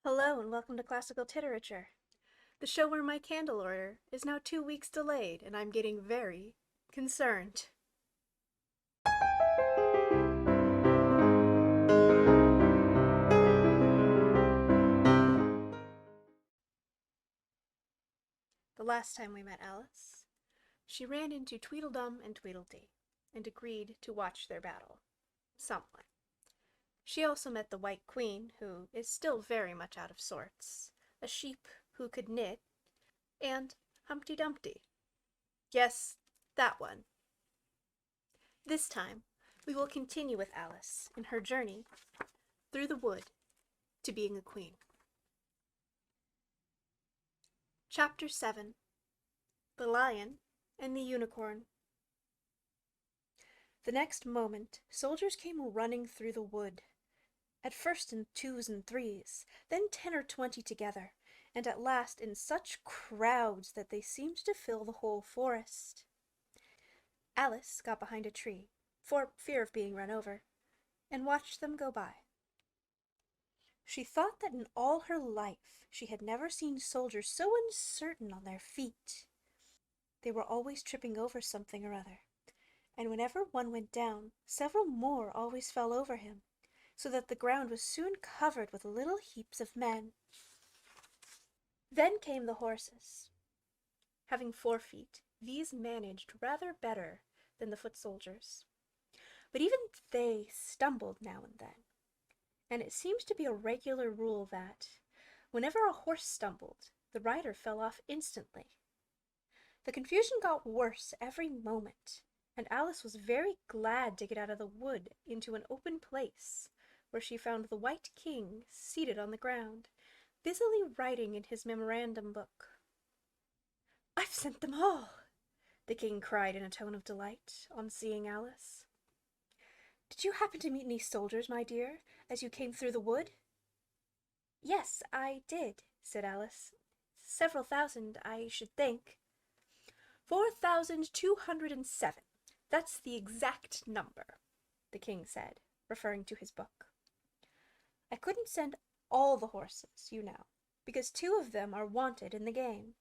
Hello and welcome to Classical Titerature, the show where my candle order is now 2 weeks delayed and I'm getting very concerned. The last time we met Alice, she ran into Tweedledum and Tweedledee and agreed to watch their battle. Somewhat. She also met the White Queen, who is still very much out of sorts, a sheep who could knit, and Humpty Dumpty. Yes, that one. This time, we will continue with Alice in her journey through the wood to being a queen. Chapter 7. The Lion and the Unicorn. The next moment, soldiers came running through the wood, at first in 2s and 3s, then 10 or 20 together, and at last in such crowds that they seemed to fill the whole forest. Alice got behind a tree, for fear of being run over, and watched them go by. She thought that in all her life she had never seen soldiers so uncertain on their feet. They were always tripping over something or other, and whenever one went down, several more always fell over him, so that the ground was soon covered with little heaps of men. Then came the horses. Having 4 feet, these managed rather better than the foot soldiers. But even they stumbled now and then, and it seemed to be a regular rule that, whenever a horse stumbled, the rider fell off instantly. The confusion got worse every moment, and Alice was very glad to get out of the wood into an open place, where she found the White King seated on the ground, busily writing in his memorandum book. "I've sent them all!" the king cried in a tone of delight on seeing Alice. "Did you happen to meet any soldiers, my dear, as you came through the wood?" "Yes, I did," said Alice. "Several thousand, I should think." 4,207. That's the exact number," the king said, referring to his book. "I couldn't send all the horses, you know, because 2 of them are wanted in the game.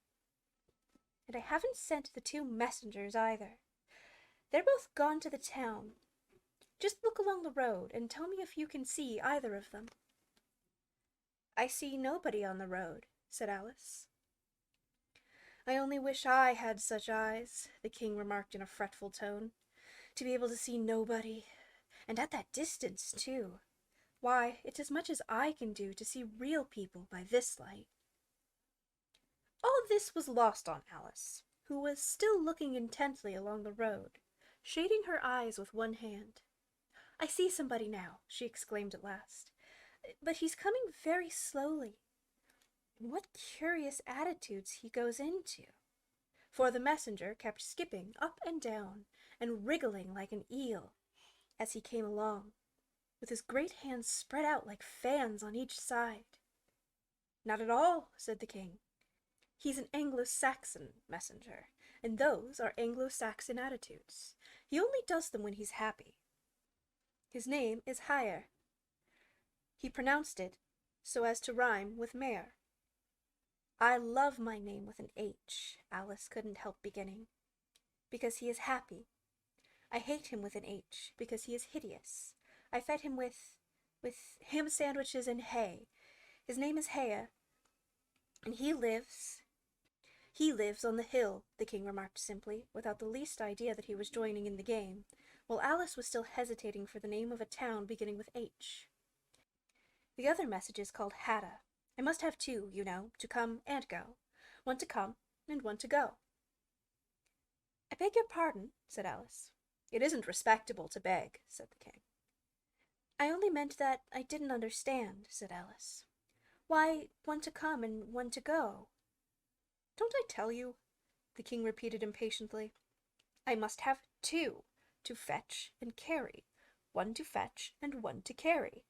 And I haven't sent the 2 messengers either. They're both gone to the town. Just look along the road and tell me if you can see either of them." "I see nobody on the road," said Alice. "I only wish I had such eyes," the king remarked in a fretful tone, "to be able to see nobody, and at that distance, too. Why, it's as much as I can do to see real people by this light." All this was lost on Alice, who was still looking intently along the road, shading her eyes with one hand. "I see somebody now," she exclaimed at last, "but he's coming very slowly. And what curious attitudes he goes into!" For the messenger kept skipping up and down and wriggling like an eel as he came along, with his great hands spread out like fans on each side. "Not at all," said the king. "He's an Anglo-Saxon messenger, and those are Anglo-Saxon attitudes. He only does them when he's happy. His name is Higher. He pronounced it so as to rhyme with mare." "I love my name with an H," Alice couldn't help beginning, "because he is happy. I hate him with an H, because he is hideous. I fed him with ham sandwiches and hay. His name is Hea, and he lives on the hill," the king remarked simply, without the least idea that he was joining in the game, while Alice was still hesitating for the name of a town beginning with H. "The other message is called Hatta. I must have 2, you know, to come and go. One to come and one to go." "I beg your pardon," said Alice. "It isn't respectable to beg," said the king. "I only meant that I didn't understand," said Alice. "Why, one to come and one to go?" "Don't I tell you?" the king repeated impatiently. "I must have 2 to fetch and carry. One to fetch and one to carry."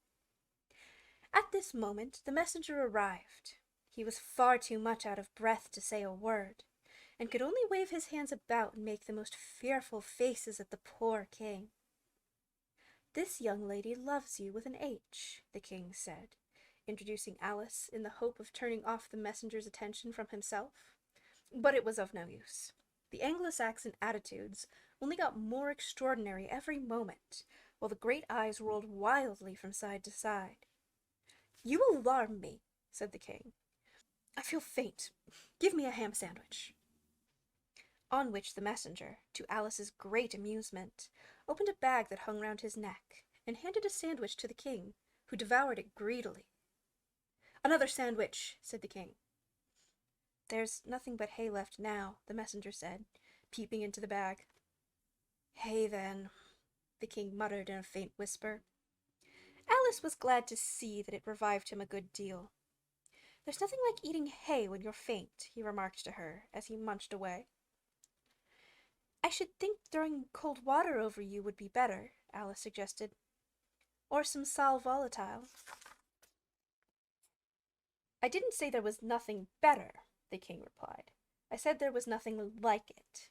At this moment the messenger arrived. He was far too much out of breath to say a word, and could only wave his hands about and make the most fearful faces at the poor king. "This young lady loves you with an H," the king said. introducing Alice in the hope of turning off the messenger's attention from himself. But it was of no use. The Anglo-Saxon attitudes only got more extraordinary every moment, while the great eyes rolled wildly from side to side. "You alarm me," said the king. "I feel faint. Give me a ham sandwich." On which the messenger, to Alice's great amusement, opened a bag that hung round his neck, and handed a sandwich to the king, who devoured it greedily. "Another sandwich," said the king. "There's nothing but hay left now," the messenger said, peeping into the bag. "Hay, then," the king muttered in a faint whisper. Alice was glad to see that it revived him a good deal. "There's nothing like eating hay when you're faint," he remarked to her as he munched away. "I should think throwing cold water over you would be better," Alice suggested. "Or some sal volatile." "I didn't say there was nothing better," the king replied. "I said there was nothing like it."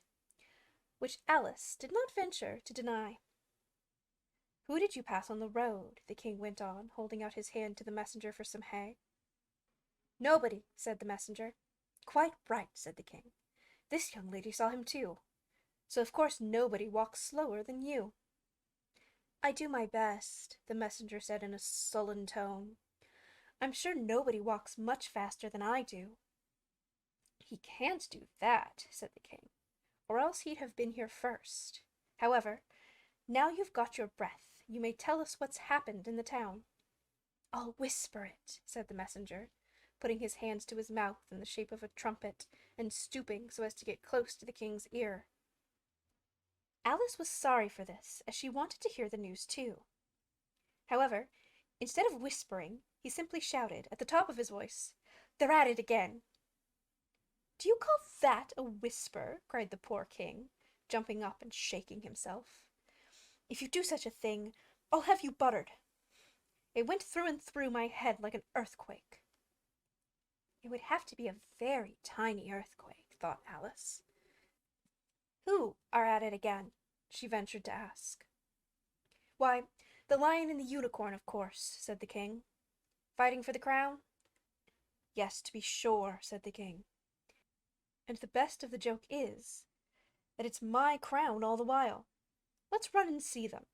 Which Alice did not venture to deny. "Who did you pass on the road?" the king went on, holding out his hand to the messenger for some hay. "Nobody," said the messenger. "Quite right," said the king. "This young lady saw him too. So of course nobody walks slower than you." "I do my best," the messenger said in a sullen tone. "I'm sure nobody walks much faster than I do." "He can't do that," said the king, "or else he'd have been here first. However, now you've got your breath, you may tell us what's happened in the town." "I'll whisper it," said the messenger, putting his hands to his mouth in the shape of a trumpet, and stooping so as to get close to the king's ear. Alice was sorry for this, as she wanted to hear the news too. However, instead of whispering, he simply shouted, at the top of his voice, "They're at it again!" "Do you call that a whisper?" cried the poor king, jumping up and shaking himself. "If you do such a thing, I'll have you buttered." It went through and through my head like an earthquake. It would have to be a very tiny earthquake, thought Alice. "Who are at it again?" she ventured to ask. "Why, the lion and the unicorn, of course," said the king. "Fighting for the crown?" "Yes, to be sure," said the king. "And the best of the joke is, that it's my crown all the while. Let's run and see them."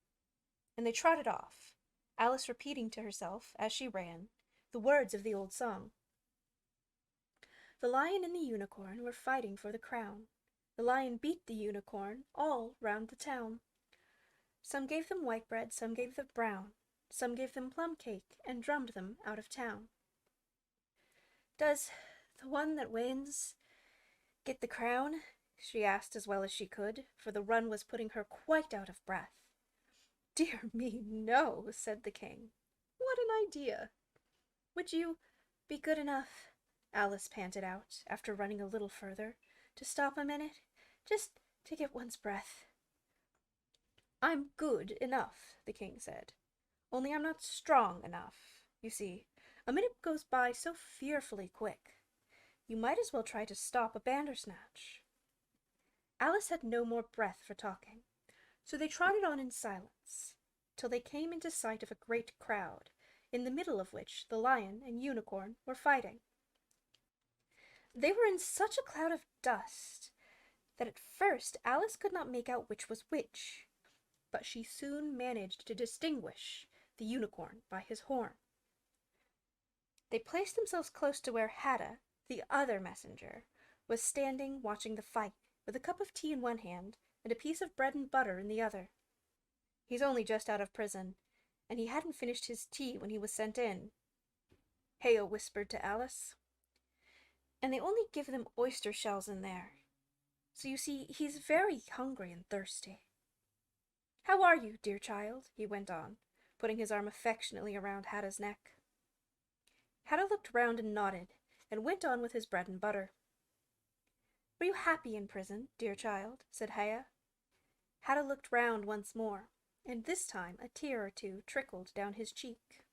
And they trotted off, Alice repeating to herself, as she ran, the words of the old song. The lion and the unicorn were fighting for the crown. The lion beat the unicorn all round the town. Some gave them white bread, some gave them brown. Some gave them plum cake, and drummed them out of town. "Does the one that wins get the crown?" she asked as well as she could, for the run was putting her quite out of breath. "Dear me, no," said the king. "What an idea!" "Would you be good enough," Alice panted out, after running a little further, "to stop a minute, just to get one's breath?" "I'm good enough," the king said, "only I'm not strong enough. You see, a minute goes by so fearfully quick. You might as well try to stop a bandersnatch." Alice had no more breath for talking, so they trotted on in silence, till they came into sight of a great crowd, in the middle of which the lion and unicorn were fighting. They were in such a cloud of dust that at first Alice could not make out which was which, but she soon managed to distinguish the unicorn by his horn. They placed themselves close to where Hadda, the other messenger, was standing watching the fight, with a cup of tea in one hand and a piece of bread and butter in the other. "He's only just out of prison, and he hadn't finished his tea when he was sent in," Heo whispered to Alice. "And they only give them oyster shells in there. So you see, he's very hungry and thirsty. How are you, dear child?" he went on, putting his arm affectionately around Hadda's neck. Hadda looked round and nodded, and went on with his bread and butter. "Were you happy in prison, dear child?" said Hea. Hadda looked round once more, and this time a tear or two trickled down his cheek.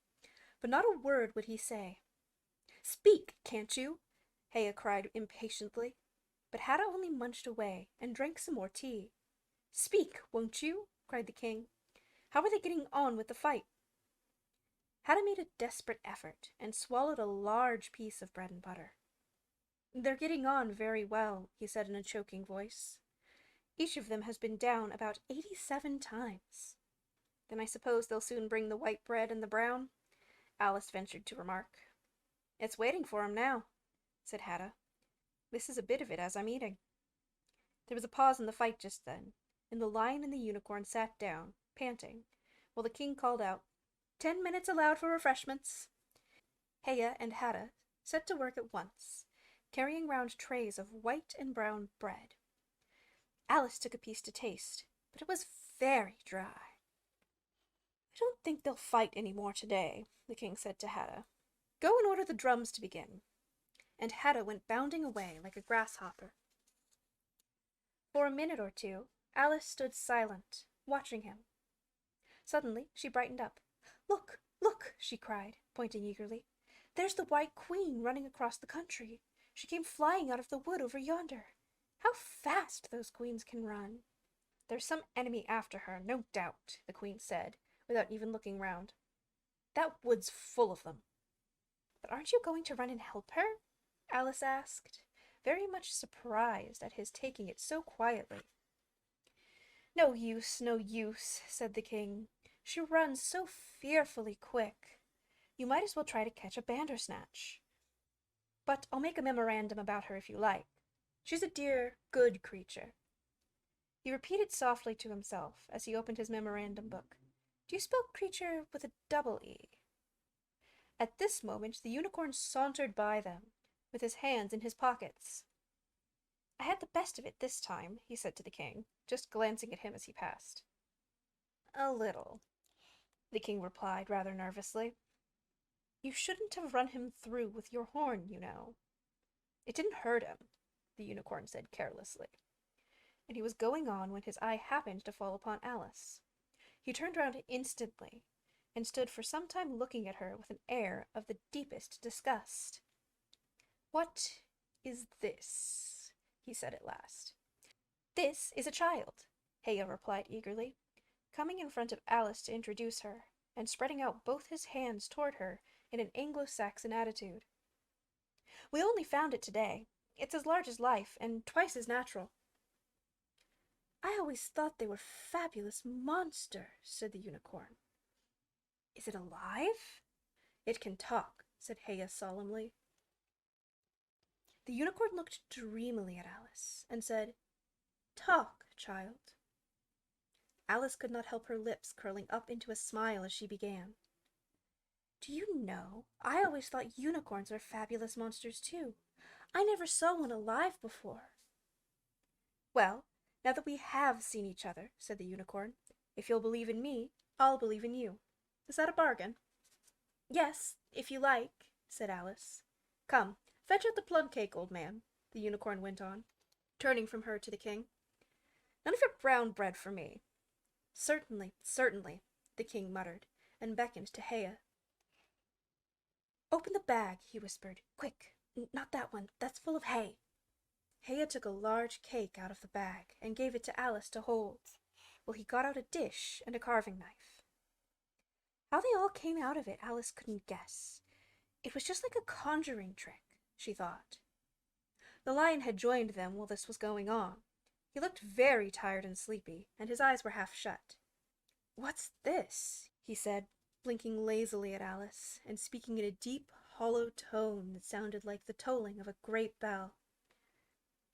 But not a word would he say. "Speak, can't you?" Hea cried impatiently, but Hadda only munched away and drank some more tea. "Speak, won't you?" cried the king. "How are they getting on with the fight?" Hadda made a desperate effort and swallowed a large piece of bread and butter. "They're getting on very well," he said in a choking voice. "Each of them has been down about 87 times. Then I suppose they'll soon bring the white bread and the brown?" Alice ventured to remark. "It's waiting for 'em now," said Hadda. "This is a bit of it as I'm eating." There was a pause in the fight just then, and the lion and the unicorn sat down, panting, while the king called out, "10 minutes allowed for refreshments." Heya and Hadda set to work at once, carrying round trays of white and brown bread. Alice took a piece to taste, but it was very dry. "I don't think they'll fight any more today," the king said to Hadda. "Go and order the drums to begin." And Hadda went bounding away like a grasshopper. For a minute or two, Alice stood silent, watching him. Suddenly, she brightened up. "Look, look!" she cried, pointing eagerly. "There's the White Queen running across the country. She came flying out of the wood over yonder. How fast those queens can run!" "There's some enemy after her, no doubt," the queen said, without even looking round. "That wood's full of them." "But aren't you going to run and help her?" Alice asked, very much surprised at his taking it so quietly. "No use, no use," said the king. "She runs so fearfully quick. You might as well try to catch a bandersnatch. But I'll make a memorandum about her if you like. She's a dear, good creature." He repeated softly to himself as he opened his memorandum book. "Do you spell creature with a double E?" At this moment the unicorn sauntered by them, with his hands in his pockets. "I had the best of it this time," he said to the king, just glancing at him as he passed. "A little," the king replied rather nervously. "You shouldn't have run him through with your horn, you know." "It didn't hurt him," the unicorn said carelessly. And he was going on when his eye happened to fall upon Alice. He turned round instantly, and stood for some time looking at her with an air of the deepest disgust. "What is this?" he said at last. "This is a child," Heya replied eagerly, coming in front of Alice to introduce her, and spreading out both his hands toward her in an Anglo-Saxon attitude. "We only found it today. It's as large as life, and twice as natural." "I always thought they were fabulous monsters," said the unicorn. "Is it alive?" "It can talk," said Heya solemnly. The unicorn looked dreamily at Alice, and said, "Talk, child." Alice could not help her lips curling up into a smile as she began. "Do you know, I always thought unicorns were fabulous monsters too. I never saw one alive before." "Well, now that we have seen each other," said the unicorn, "if you'll believe in me, I'll believe in you. Is that a bargain?" "Yes, if you like," said Alice. "Come, fetch out the plum cake, old man," the unicorn went on, turning from her to the king. "None of your brown bread for me." "Certainly, certainly," the king muttered, and beckoned to Heya. "Open the bag," he whispered. "Quick! Not that one. That's full of hay." Heya took a large cake out of the bag and gave it to Alice to hold, while he got out a dish and a carving knife. How they all came out of it, Alice couldn't guess. It was just like a conjuring trick, she thought. The lion had joined them while this was going on. He looked very tired and sleepy, and his eyes were half shut. "What's this?" he said, blinking lazily at Alice, and speaking in a deep, hollow tone that sounded like the tolling of a great bell.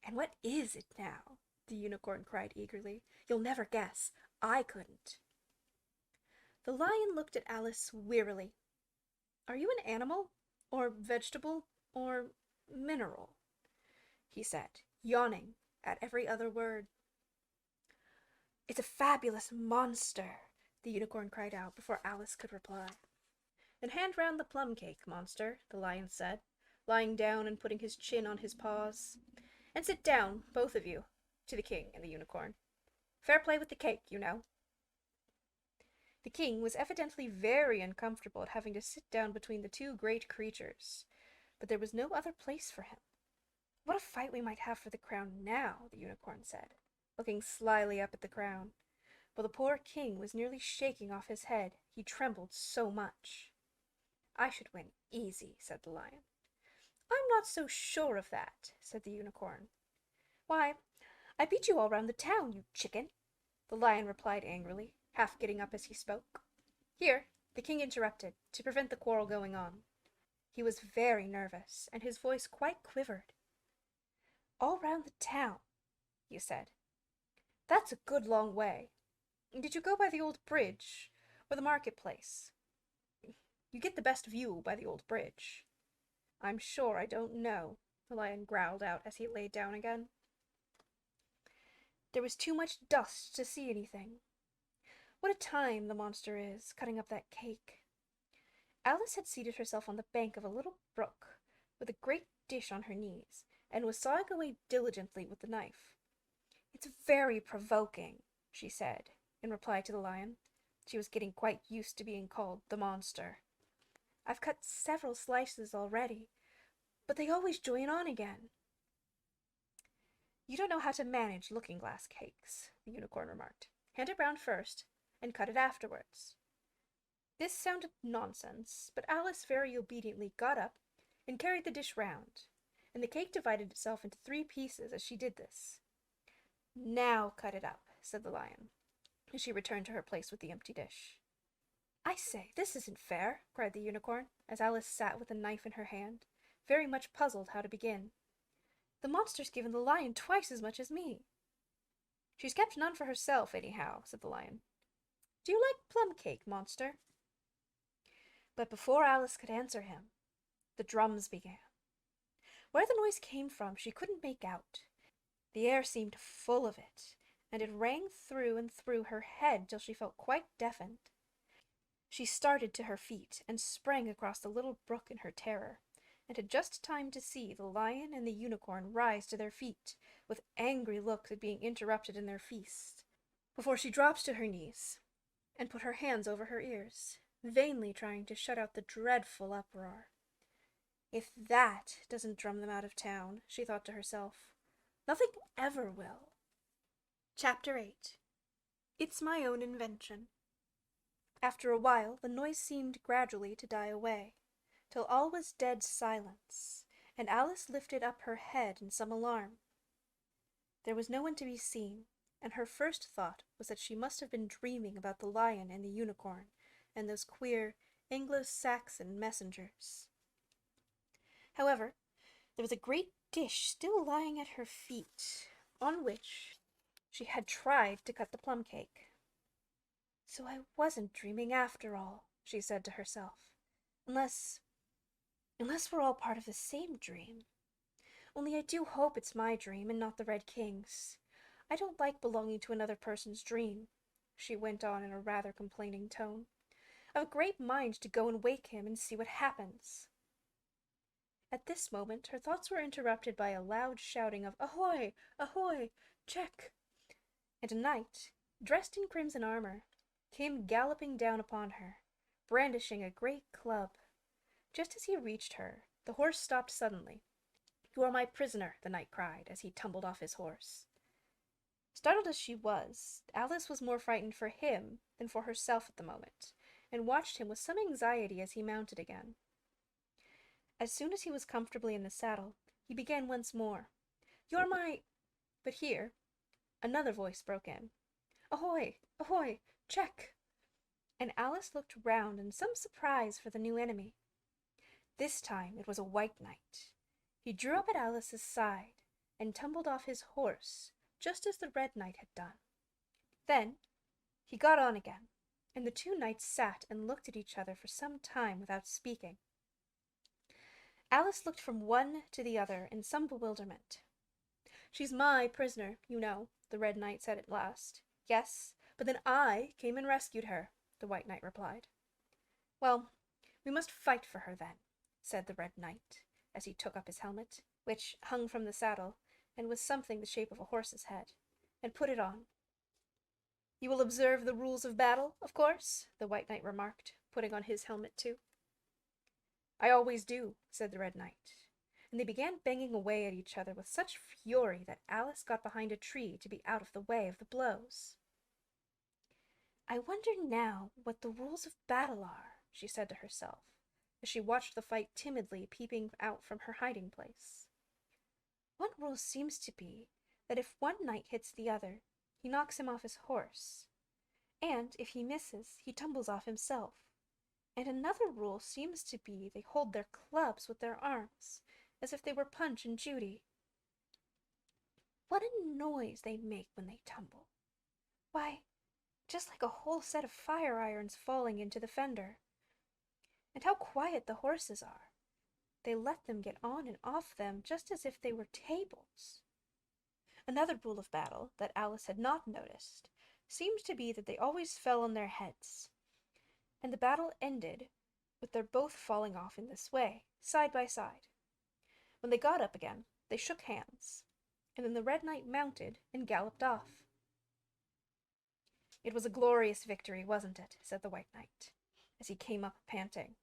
"And what is it now?" the unicorn cried eagerly. "You'll never guess. I couldn't." The lion looked at Alice wearily. "Are you an animal, or vegetable, or mineral?" he said, yawning at every other word. "It's a fabulous monster," the unicorn cried out before Alice could reply. "Then hand round the plum cake, monster," the lion said, lying down and putting his chin on his paws. "And sit down, both of you," to the king and the unicorn. "Fair play with the cake, you know." The king was evidently very uncomfortable at having to sit down between the two great creatures, but there was no other place for him. "What a fight we might have for the crown now," the unicorn said, looking slyly up at the crown, while the poor king was nearly shaking off his head, he trembled so much. I should win easy, said the lion. I'm not so sure of that, said the unicorn. Why, I beat you all round the town, you chicken, the lion replied angrily, half getting up as he spoke. Here, the king interrupted, to prevent the quarrel going on. He was very nervous, and his voice quite quivered. All round the town, he said. That's a good long way. Did you go by the old bridge, or the marketplace? You get the best view by the old bridge. I'm sure I don't know, the lion growled out as he lay down again. There was too much dust to see anything. What a time the monster is, cutting up that cake. Alice had seated herself on the bank of a little brook, with a great dish on her knees, and was sawing away diligently with the knife. It's very provoking, she said, in reply to the lion. She was getting quite used to being called the monster. I've cut several slices already, but they always join on again. You don't know how to manage looking-glass cakes, the unicorn remarked. Hand it round first, and cut it afterwards. This sounded nonsense, but Alice very obediently got up and carried the dish round, and the cake divided itself into 3 pieces as she did this. Now cut it up, said the lion, as she returned to her place with the empty dish. I say, this isn't fair, cried the unicorn, as Alice sat with the knife in her hand, very much puzzled how to begin. The monster's given the lion twice as much as me. She's kept none for herself, anyhow, said the lion. Do you like plum cake, monster? But before Alice could answer him, the drums began. Where the noise came from she couldn't make out. The air seemed full of it, and it rang through and through her head till she felt quite deafened. She started to her feet and sprang across the little brook in her terror, and had just time to see the lion and the unicorn rise to their feet, with angry looks at being interrupted in their feast, before she dropped to her knees and put her hands over her ears, vainly trying to shut out the dreadful uproar. If that doesn't drum them out of town, she thought to herself, nothing ever will. Chapter 8. It's My Own Invention. After a while, the noise seemed gradually to die away, till all was dead silence, and Alice lifted up her head in some alarm. There was no one to be seen, and her first thought was that she must have been dreaming about the lion and the unicorn, and those queer Anglo-Saxon messengers. However, there was a great dish still lying at her feet, on which she had tried to cut the plum cake. So I wasn't dreaming after all, she said to herself, unless we're all part of the same dream. Only I do hope it's my dream and not the Red King's. I don't like belonging to another person's dream, she went on in a rather complaining tone. I've a great mind to go and wake him and see what happens. At this moment her thoughts were interrupted by a loud shouting of "Ahoy! Ahoy! Check!" And a knight, dressed in crimson armor, came galloping down upon her, brandishing a great club. Just as he reached her, the horse stopped suddenly. "You are my prisoner," the knight cried, as he tumbled off his horse. Startled as she was, Alice was more frightened for him than for herself at the moment, and watched him with some anxiety as he mounted again. As soon as he was comfortably in the saddle, he began once more. "You're my—" But here another voice broke in. "Ahoy! Ahoy! Check!" And Alice looked round in some surprise for the new enemy. This time it was a white knight. He drew up at Alice's side, and tumbled off his horse, just as the red knight had done. Then he got on again, and the 2 knights sat and looked at each other for some time without speaking. Alice looked from one to the other in some bewilderment. "She's my prisoner, you know," the red knight said at last. "Yes, but then I came and rescued her," the white knight replied. "Well, we must fight for her then," said the red knight, as he took up his helmet, which hung from the saddle and was something the shape of a horse's head, and put it on. "You will observe the rules of battle, of course," the white knight remarked, putting on his helmet too. "I always do," said the red knight, and they began banging away at each other with such fury that Alice got behind a tree to be out of the way of the blows. "I wonder now what the rules of battle are," she said to herself, as she watched the fight timidly peeping out from her hiding place. One rule seems to be that if one knight hits the other, he knocks him off his horse, and if he misses, he tumbles off himself. And another rule seems to be they hold their clubs with their arms, as if they were Punch and Judy. What a noise they make when they tumble! Why, just like a whole set of fire irons falling into the fender. And how quiet the horses are! They let them get on and off them just as if they were tables. Another rule of battle that Alice had not noticed seemed to be that they always fell on their heads, and the battle ended with their both falling off in this way, side by side. When they got up again, they shook hands, and then the Red Knight mounted and galloped off. "It was a glorious victory, wasn't it?" said the White Knight, as he came up panting.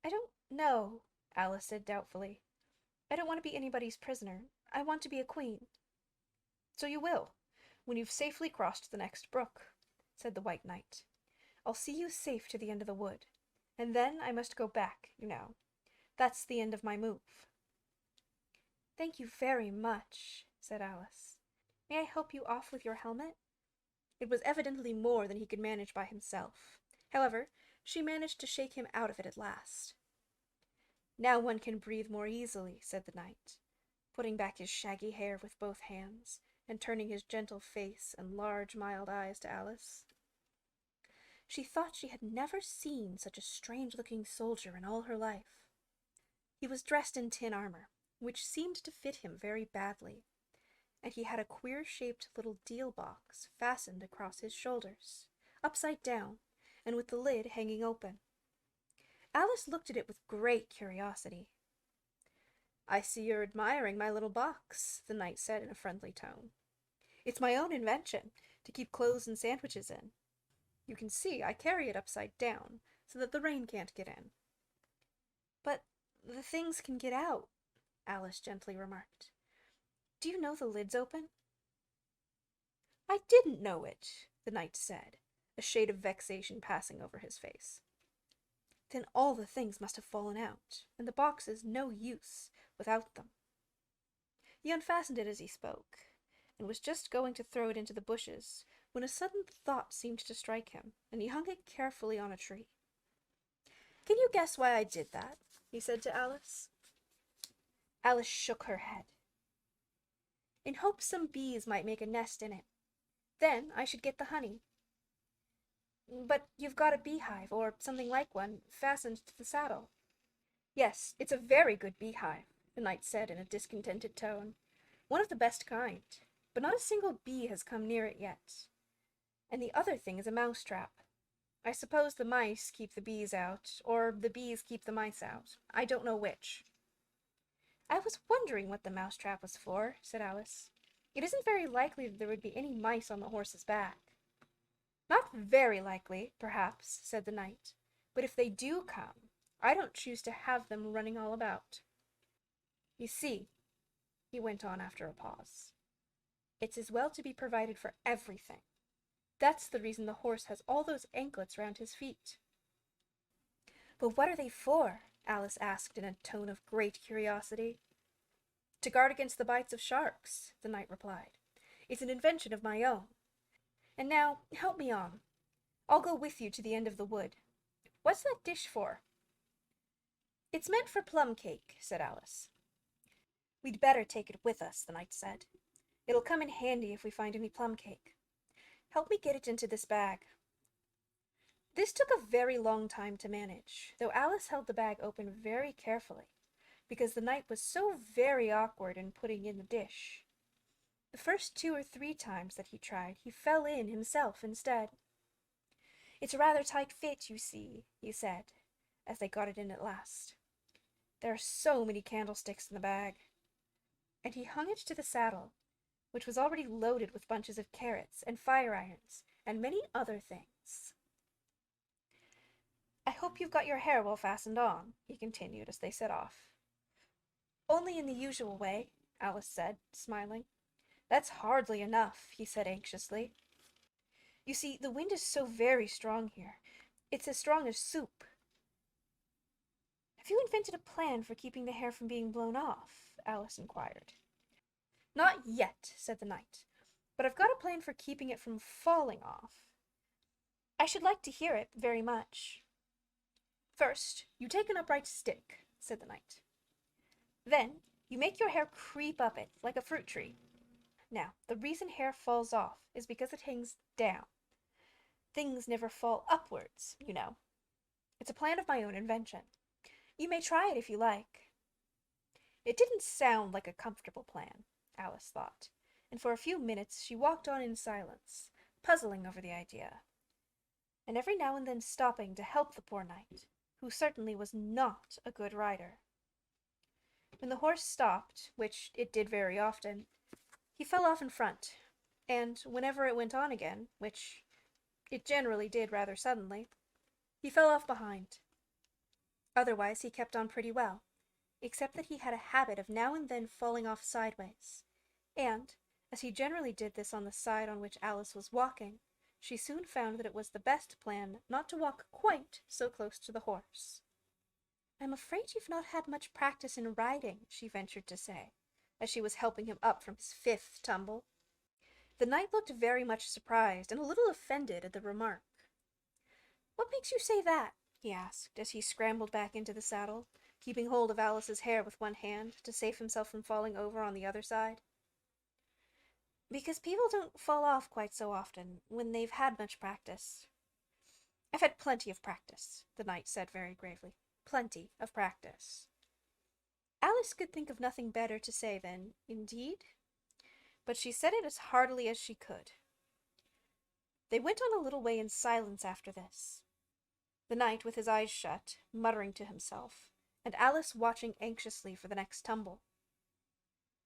"I don't know," Alice said doubtfully. "I don't want to be anybody's prisoner. I want to be a queen." "So you will, when you've safely crossed the next brook," said the White Knight. "I'll see you safe to the end of the wood, and then I must go back, you know. That's the end of my move." "Thank you very much," said Alice. "May I help you off with your helmet?" It was evidently more than he could manage by himself. However, she managed to shake him out of it at last. "Now one can breathe more easily," said the knight, putting back his shaggy hair with both hands, and turning his gentle face and large, mild eyes to Alice. She thought she had never seen such a strange-looking soldier in all her life. He was dressed in tin armor, which seemed to fit him very badly, and he had a queer-shaped little deal box fastened across his shoulders, upside down, and with the lid hanging open. Alice looked at it with great curiosity. "I see you're admiring my little box," the knight said in a friendly tone. "It's my own invention, to keep clothes and sandwiches in. You can see I carry it upside down, so that the rain can't get in." "But the things can get out," Alice gently remarked. "Do you know the lid's open?" "I didn't know it," the knight said, a shade of vexation passing over his face. "Then all the things must have fallen out, and the box is no use without them." He unfastened it as he spoke, and was just going to throw it into the bushes when a sudden thought seemed to strike him, and he hung it carefully on a tree. "Can you guess why I did that?" he said to Alice. Alice shook her head. "In hopes some bees might make a nest in it. Then I should get the honey." "But you've got a beehive, or something like one, fastened to the saddle." "Yes, it's a very good beehive," the knight said in a discontented tone. "One of the best kind, but not a single bee has come near it yet. And the other thing is a mouse trap. I suppose the mice keep the bees out, or the bees keep the mice out. I don't know which." "I was wondering what the mouse trap was for," said Alice. "It isn't very likely that there would be any mice on the horse's back." "Not very likely, perhaps," said the knight, "but if they do come, I don't choose to have them running all about. You see," he went on after a pause, "it's as well to be provided for everything. That's the reason the horse has all those anklets round his feet." "But what are they for?" Alice asked in a tone of great curiosity. "To guard against the bites of sharks," the knight replied. "It's an invention of my own. And now, help me on. I'll go with you to the end of the wood. What's that dish for?" "It's meant for plum cake," said Alice. "We'd better take it with us," the knight said. "It'll come in handy if we find any plum cake. Help me get it into this bag." This took a very long time to manage, though Alice held the bag open very carefully, because the knight was so very awkward in putting in the dish. The first 2 or 3 times that he tried, he fell in himself instead. "It's a rather tight fit, you see," he said, as they got it in at last. "There are so many candlesticks in the bag." And he hung it to the saddle, which was already loaded with bunches of carrots and fire irons and many other things. "I hope you've got your hair well fastened on," he continued as they set off. "Only in the usual way," Alice said, smiling. "That's hardly enough," he said anxiously. "You see, the wind is so very strong here. It's as strong as soup." Have you invented a plan for keeping the hair from being blown off? Alice inquired. Not yet, said the knight, but I've got a plan for keeping it from falling off. I should like to hear it very much. First, you take an upright stick, said the knight. Then, you make your hair creep up it like a fruit tree. Now, the reason hair falls off is because it hangs down. Things never fall upwards, you know. It's a plan of my own invention. You may try it if you like. It didn't sound like a comfortable plan, Alice thought, and for a few minutes she walked on in silence, puzzling over the idea, and every now and then stopping to help the poor knight, who certainly was not a good rider. When the horse stopped, which it did very often, he fell off in front, and whenever it went on again, which it generally did rather suddenly, he fell off behind. Otherwise he kept on pretty well, except that he had a habit of now and then falling off sideways, and, as he generally did this on the side on which Alice was walking, she soon found that it was the best plan not to walk quite so close to the horse. I'm afraid you've not had much practice in riding, she ventured to say, as she was helping him up from his fifth tumble. The knight looked very much surprised and a little offended at the remark. What makes you say that? He asked, as he scrambled back into the saddle, keeping hold of Alice's hair with one hand to save himself from falling over on the other side. Because people don't fall off quite so often when they've had much practice. I've had plenty of practice, the knight said very gravely. Plenty of practice. Alice could think of nothing better to say than, indeed? But she said it as heartily as she could. They went on a little way in silence after this, the knight with his eyes shut, muttering to himself, and Alice watching anxiously for the next tumble.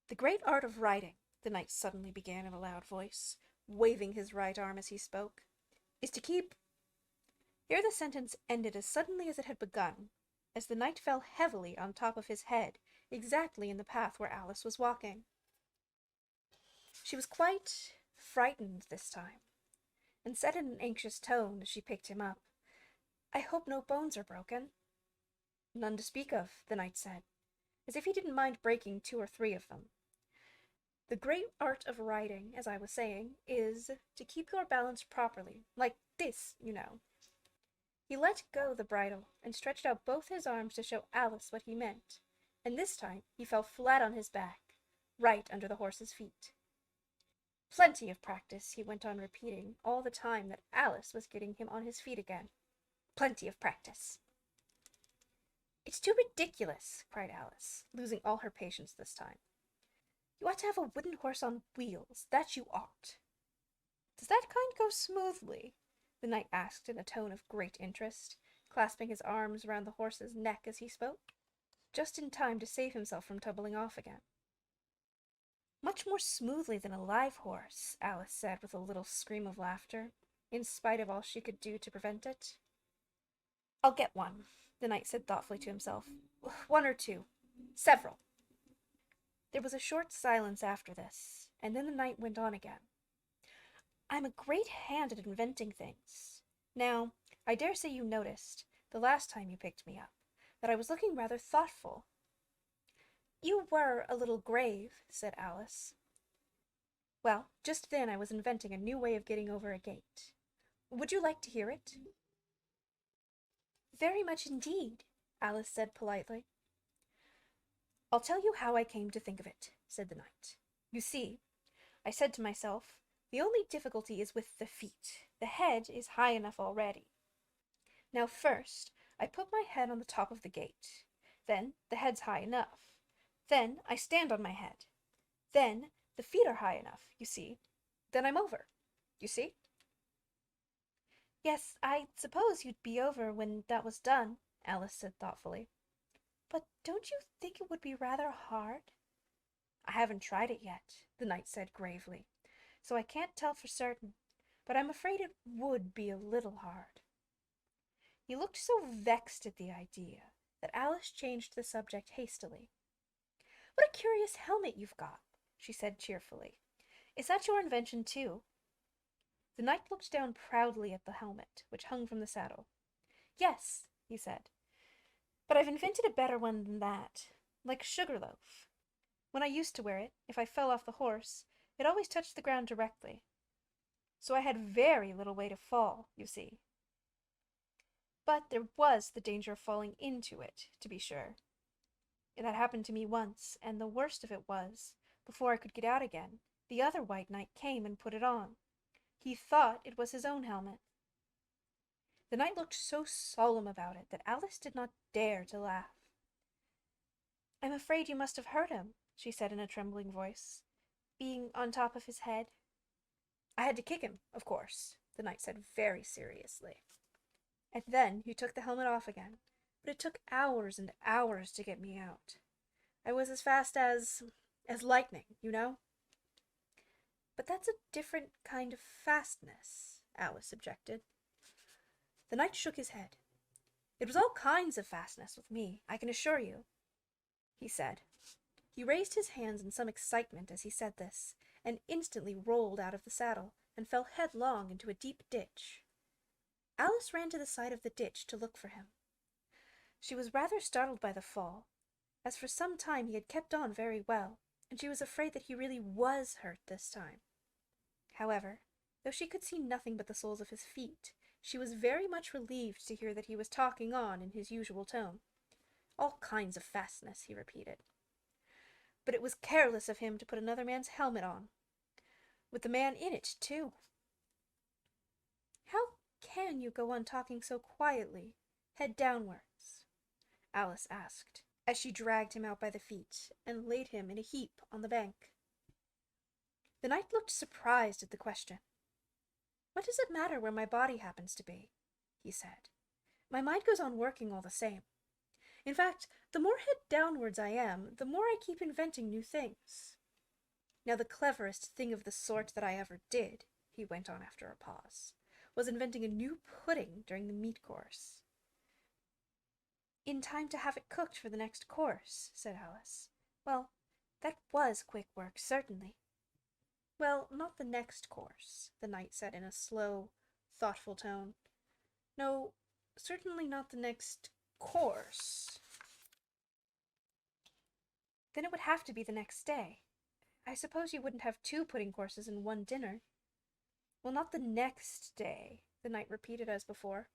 The great art of riding, the knight suddenly began in a loud voice, waving his right arm as he spoke, is to keep— Here the sentence ended as suddenly as it had begun, as the knight fell heavily on top of his head, exactly in the path where Alice was walking. She was quite frightened this time, and said in an anxious tone as she picked him up, I hope no bones are broken. None to speak of, the knight said, as if he didn't mind breaking 2 or 3 of them. The great art of riding, as I was saying, is to keep your balance properly, like this, you know. He let go the bridle and stretched out both his arms to show Alice what he meant, and this time he fell flat on his back, right under the horse's feet. Plenty of practice, he went on repeating, all the time that Alice was getting him on his feet again. Plenty of practice. It's too ridiculous, cried Alice, losing all her patience this time. You ought to have a wooden horse on wheels, that you ought. Does that kind go smoothly? The knight asked in a tone of great interest, clasping his arms round the horse's neck as he spoke, just in time to save himself from tumbling off again. Much more smoothly than a live horse, Alice said with a little scream of laughter, in spite of all she could do to prevent it. I'll get one, the knight said thoughtfully to himself. 1 or 2. Several. There was a short silence after this, and then the knight went on again. I'm a great hand at inventing things. Now, I dare say you noticed, the last time you picked me up, that I was looking rather thoughtful. You were a little grave, said Alice. Well, just then I was inventing a new way of getting over a gate. Would you like to hear it? Very much indeed, Alice said politely. I'll tell you how I came to think of it, said the knight. You see, I said to myself, the only difficulty is with the feet. The head is high enough already. Now first, I put my head on the top of the gate. Then the head's high enough. Then I stand on my head. Then the feet are high enough, you see. Then I'm over. You see? Yes, I suppose you'd be over when that was done, Alice said thoughtfully. But don't you think it would be rather hard? I haven't tried it yet, the knight said gravely, so I can't tell for certain, but I'm afraid it would be a little hard. He looked so vexed at the idea that Alice changed the subject hastily. What a curious helmet you've got, she said cheerfully. Is that your invention too? The knight looked down proudly at the helmet, which hung from the saddle. Yes, he said, But I've invented a better one than that, like a sugar loaf. When I used to wear it, if I fell off the horse, it always touched the ground directly. So I had very little way to fall, you see. But there was the danger of falling into it, to be sure. That happened to me once, and the worst of it was, before I could get out again, the other white knight came and put it on. He thought it was his own helmet. The knight looked so solemn about it that Alice did not dare to laugh. "I'm afraid you must have hurt him," she said in a trembling voice, "being on top of his head." "I had to kick him, of course," the knight said very seriously. And then he took the helmet off again, but it took hours and hours to get me out. I was as fast as lightning, you know? "But that's a different kind of fastness," Alice objected. The knight shook his head. "It was all kinds of fastness with me, I can assure you," he said. He raised his hands in some excitement as he said this, and instantly rolled out of the saddle and fell headlong into a deep ditch. Alice ran to the side of the ditch to look for him. She was rather startled by the fall, as for some time he had kept on very well, and she was afraid that he really was hurt this time. However, though she could see nothing but the soles of his feet, she was very much relieved to hear that he was talking on in his usual tone. "All kinds of fastness," he repeated. "But it was careless of him to put another man's helmet on. With the man in it, too." "How can you go on talking so quietly, head downwards?" Alice asked, as she dragged him out by the feet and laid him in a heap on the bank. The knight looked surprised at the question. "What does it matter where my body happens to be?" he said. "My mind goes on working all the same. In fact, the more head downwards I am, the more I keep inventing new things. Now the cleverest thing of the sort that I ever did," he went on after a pause, "was inventing a new pudding during the meat course." "In time to have it cooked for the next course," said Alice. "Well, that was quick work, certainly." "Well, not the next course," the knight said in a slow, thoughtful tone. "No, certainly not the next course." "Then it would have to be the next day. I suppose you wouldn't have 2 pudding courses in one dinner." "Well, not the next day," the knight repeated as before.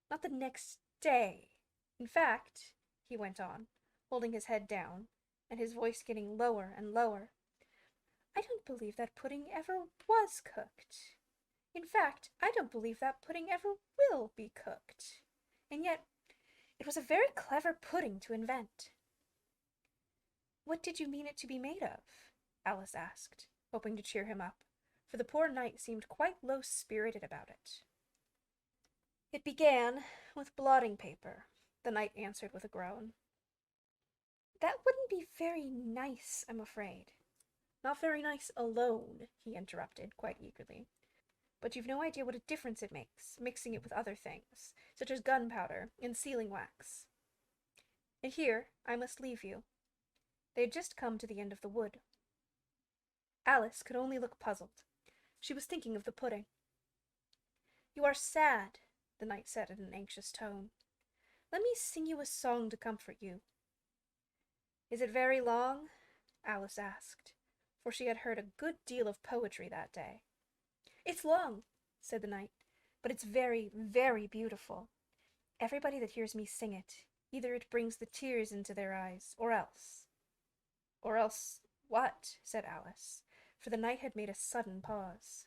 "Not the next day. In fact," he went on, holding his head down, and his voice getting lower and lower, "I don't believe that pudding ever was cooked. In fact, I don't believe that pudding ever will be cooked. And yet, it was a very clever pudding to invent." "What did you mean it to be made of?" Alice asked, hoping to cheer him up, for the poor knight seemed quite low-spirited about it. "It began with blotting paper," the knight answered with a groan. "That wouldn't be very nice, I'm afraid." "Not very nice alone," he interrupted, quite eagerly. "But you've no idea what a difference it makes, mixing it with other things, such as gunpowder and sealing wax." And here I must leave you. They had just come to the end of the wood. Alice could only look puzzled. She was thinking of the pudding. "You are sad," the knight said in an anxious tone. "Let me sing you a song to comfort you." "Is it very long?" Alice asked, for she had heard a good deal of poetry that day. "It's long," said the knight, "but it's very, very beautiful. Everybody that hears me sing it, either it brings the tears into their eyes, or else—" "Or else what?" said Alice, for the knight had made a sudden pause.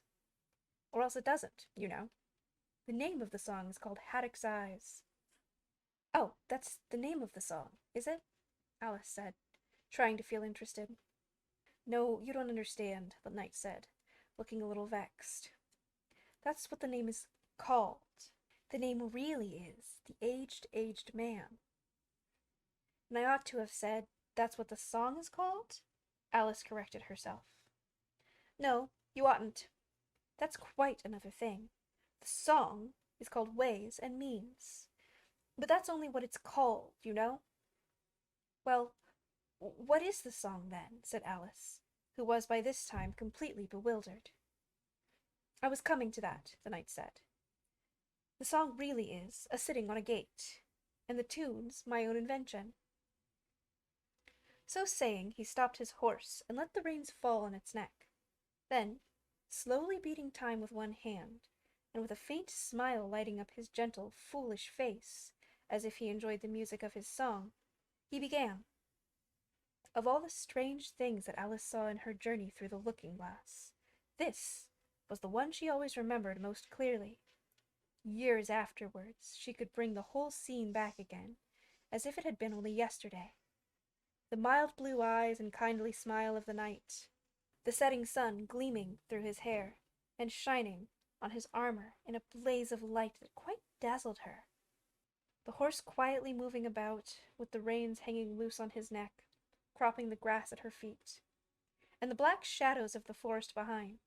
"Or else it doesn't, you know. The name of the song is called Haddock's Eyes." "Oh, that's the name of the song, is it?" Alice said, trying to feel interested. "No, you don't understand," the knight said, looking a little vexed. "That's what the name is called. The name really is The Aged Man." "And I ought to have said, that's what the song is called?" Alice corrected herself. "No, you oughtn't. That's quite another thing. The song is called Ways and Means. But that's only what it's called, you know." "Well, what is the song, then?" said Alice, who was by this time completely bewildered. "I was coming to that," the knight said. "The song really is A Sitting on a Gate. and the tune's my own invention." So saying, he stopped his horse and let the reins fall on its neck. Then, slowly beating time with one hand, and with a faint smile lighting up his gentle, foolish face, as if he enjoyed the music of his song, he began. Of all the strange things that Alice saw in her journey through the looking-glass, this was the one she always remembered most clearly. Years afterwards, she could bring the whole scene back again, as if it had been only yesterday. The mild blue eyes and kindly smile of the night, the setting sun gleaming through his hair, and shining on his armor in a blaze of light that quite dazzled her. The horse quietly moving about, with the reins hanging loose on his neck, cropping the grass at her feet, and the black shadows of the forest behind.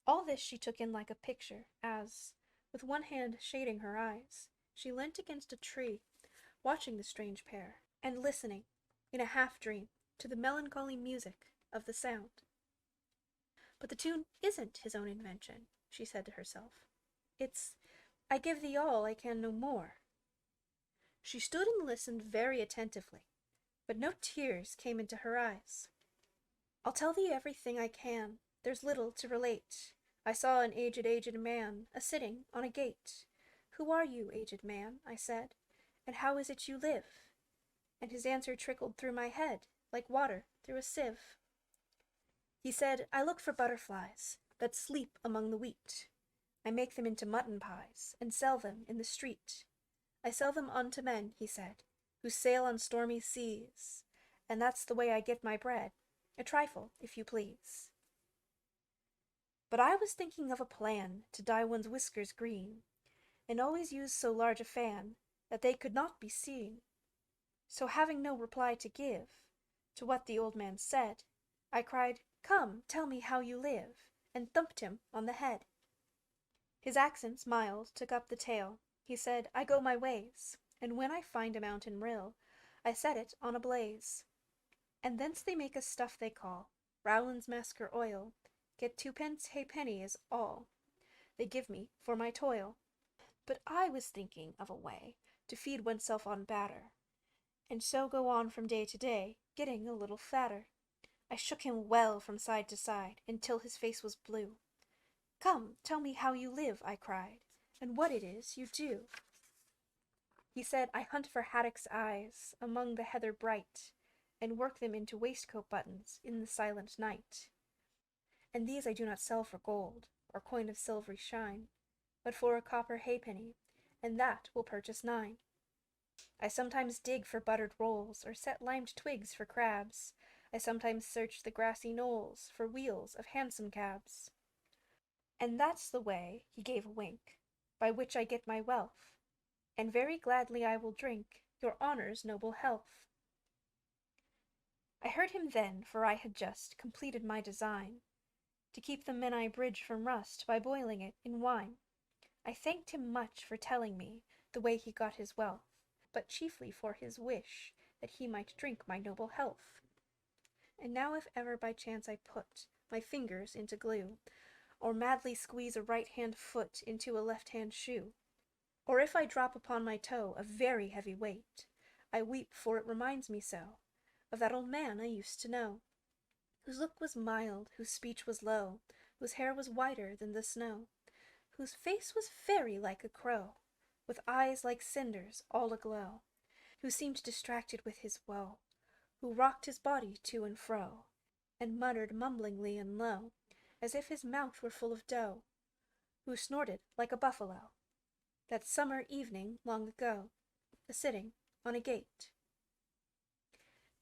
All this she took in like a picture, as, with one hand shading her eyes, she leant against a tree, watching the strange pair, and listening, in a half-dream, to the melancholy music of the sound. "But the tune isn't his own invention," she said to herself. "It's, 'I give thee all, I can no more.'" She stood and listened very attentively, but no tears came into her eyes. "I'll tell thee everything I can, there's little to relate. I saw an aged man, a-sitting on a gate. 'Who are you, aged man?' I said, 'and how is it you live?' And his answer trickled through my head, like water through a sieve. He said, 'I look for butterflies that sleep among the wheat. I make them into mutton pies, and sell them in the street. I sell them unto men,' he said, 'who sail on stormy seas, and that's the way I get my bread, a trifle, if you please.' But I was thinking of a plan to dye one's whiskers green, and always use so large a fan that they could not be seen. So having no reply to give to what the old man said, I cried, 'Come, tell me how you live,' and thumped him on the head. His accents mild took up the tale. He said, 'I go my ways, and when I find a mountain rill, I set it on a blaze. And thence they make a stuff they call Rowland's masker oil. Get 2 pence halfpenny is all they give me for my toil.' But I was thinking of a way to feed oneself on batter, and so go on from day to day, getting a little fatter. I shook him well from side to side, until his face was blue. 'Come, tell me how you live,' I cried, 'and what it is you do.' He said, 'I hunt for haddocks' eyes among the heather bright, and work them into waistcoat buttons in the silent night. And these I do not sell for gold, or coin of silvery shine, but for a copper halfpenny, and that will purchase 9. I sometimes dig for buttered rolls, or set limed twigs for crabs. I sometimes search the grassy knolls for wheels of hansom cabs. And that's the way,' he gave a wink, 'by which I get my wealth, and very gladly I will drink your honour's noble health.' I heard him then, for I had just completed my design, to keep the Menai Bridge from rust by boiling it in wine. I thanked him much for telling me the way he got his wealth, but chiefly for his wish that he might drink my noble health. And now if ever by chance I put my fingers into glue, or madly squeeze a right-hand foot into a left-hand shoe, or if I drop upon my toe a very heavy weight, I weep, for it reminds me so of that old man I used to know, whose look was mild, whose speech was low, whose hair was whiter than the snow, whose face was very like a crow, with eyes like cinders all aglow, who seemed distracted with his woe, who rocked his body to and fro, and muttered mumblingly and low, as if his mouth were full of dough, who snorted like a buffalo, that summer evening long ago, a-sitting on a gate."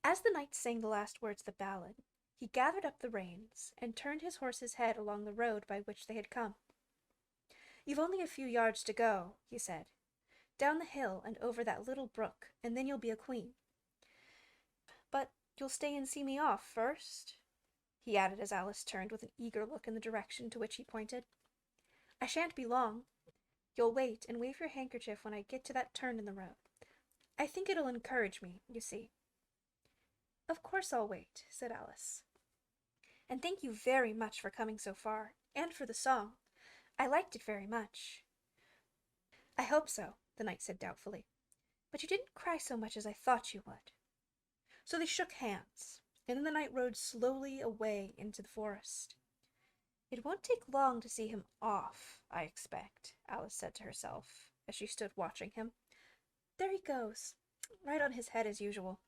As the knight sang the last words of the ballad, he gathered up the reins, and turned his horse's head along the road by which they had come. "You've only a few yards to go," he said, "down the hill and over that little brook, and then you'll be a queen. But you'll stay and see me off first?" he added as Alice turned with an eager look in the direction to which he pointed. "I shan't be long. You'll wait and wave your handkerchief when I get to that turn in the road. I think it'll encourage me, you see." "Of course I'll wait," said Alice. "And thank you very much for coming so far, and for the song. I liked it very much." "I hope so," the knight said doubtfully. But you didn't cry so much as I thought you would." So they shook hands, and then the knight rode slowly away into the forest. "It won't take long to see him off, I expect," Alice said to herself, as she stood watching him. "There he goes, right on his head as usual.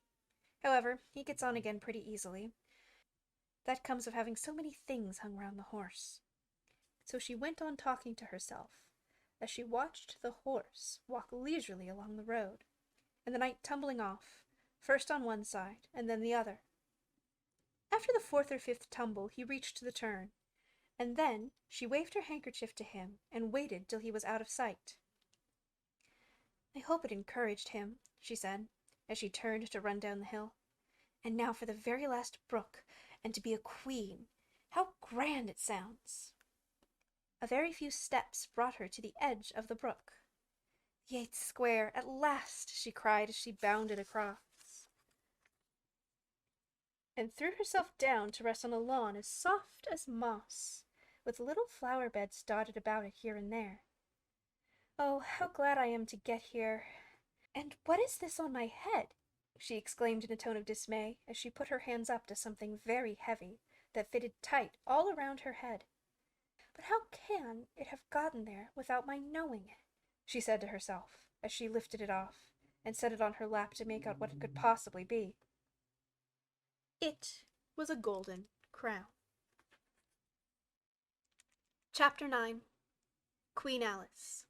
However, he gets on again pretty easily. That comes of having so many things hung round the horse." So she went on talking to herself, as she watched the horse walk leisurely along the road, and the knight tumbling off, first on one side and then the other. After the fourth or fifth tumble he reached the turn, and then she waved her handkerchief to him and waited till he was out of sight. "I hope it encouraged him," she said, as she turned to run down the hill. "And now for the very last brook, and to be a queen. How grand it sounds!" A very few steps brought her to the edge of the brook. "The 8th square, at last!" she cried as she bounded across, and threw herself down to rest on a lawn as soft as moss, with little flower beds dotted about it here and there. "Oh, how glad I am to get here! And what is this on my head?" she exclaimed in a tone of dismay, as she put her hands up to something very heavy that fitted tight all around her head. "But how can it have gotten there without my knowing it?" she said to herself, as she lifted it off and set it on her lap to make out what it could possibly be. It was a golden crown. Chapter 9. Queen Alice.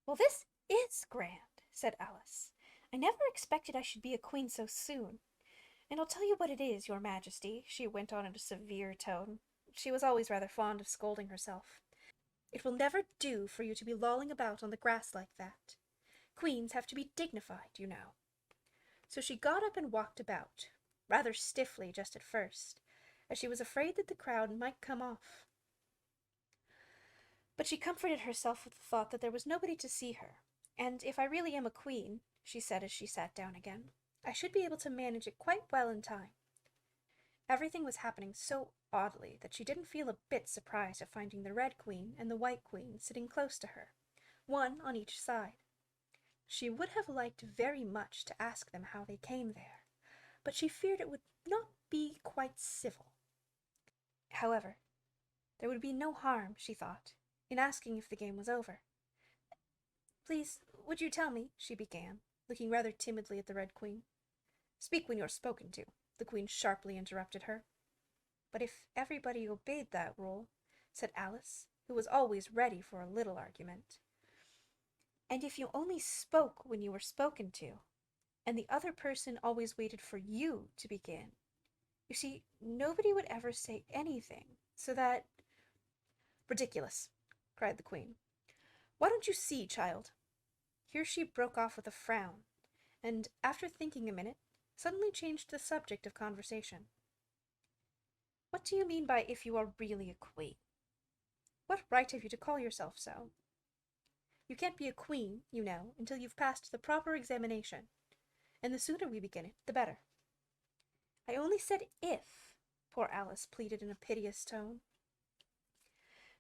"Well, this is grand," said Alice. "I never expected I should be a queen so soon. And I'll tell you what it is, your Majesty," she went on in a severe tone. She was always rather fond of scolding herself. "It will never do for you to be lolling about on the grass like that. Queens have to be dignified, you know." So she got up and walked about, rather stiffly just at first, as she was afraid that the crowd might come off. But she comforted herself with the thought that there was nobody to see her, and if I really am a queen, she said as she sat down again, I should be able to manage it quite well in time. Everything was happening so oddly that she didn't feel a bit surprised at finding the Red Queen and the White Queen sitting close to her, one on each side. She would have liked very much to ask them how they came there, but she feared it would not be quite civil. However, there would be no harm, she thought, in asking if the game was over. "Please, would you tell me," she began, looking rather timidly at the Red Queen. "Speak when you're spoken to," the Queen sharply interrupted her. "But if everybody obeyed that rule," said Alice, who was always ready for a little argument, "and if you only spoke when you were spoken to, and the other person always waited for you to begin, you see, nobody would ever say anything, so that—" "Ridiculous!" cried the Queen. "Why don't you see, child?" Here she broke off with a frown, and, after thinking a minute, suddenly changed the subject of conversation. "What do you mean by if you are really a queen? What right have you to call yourself so? You can't be a queen, you know, until you've passed the proper examination, and the sooner we begin it, the better." "I only said if," poor Alice pleaded in a piteous tone.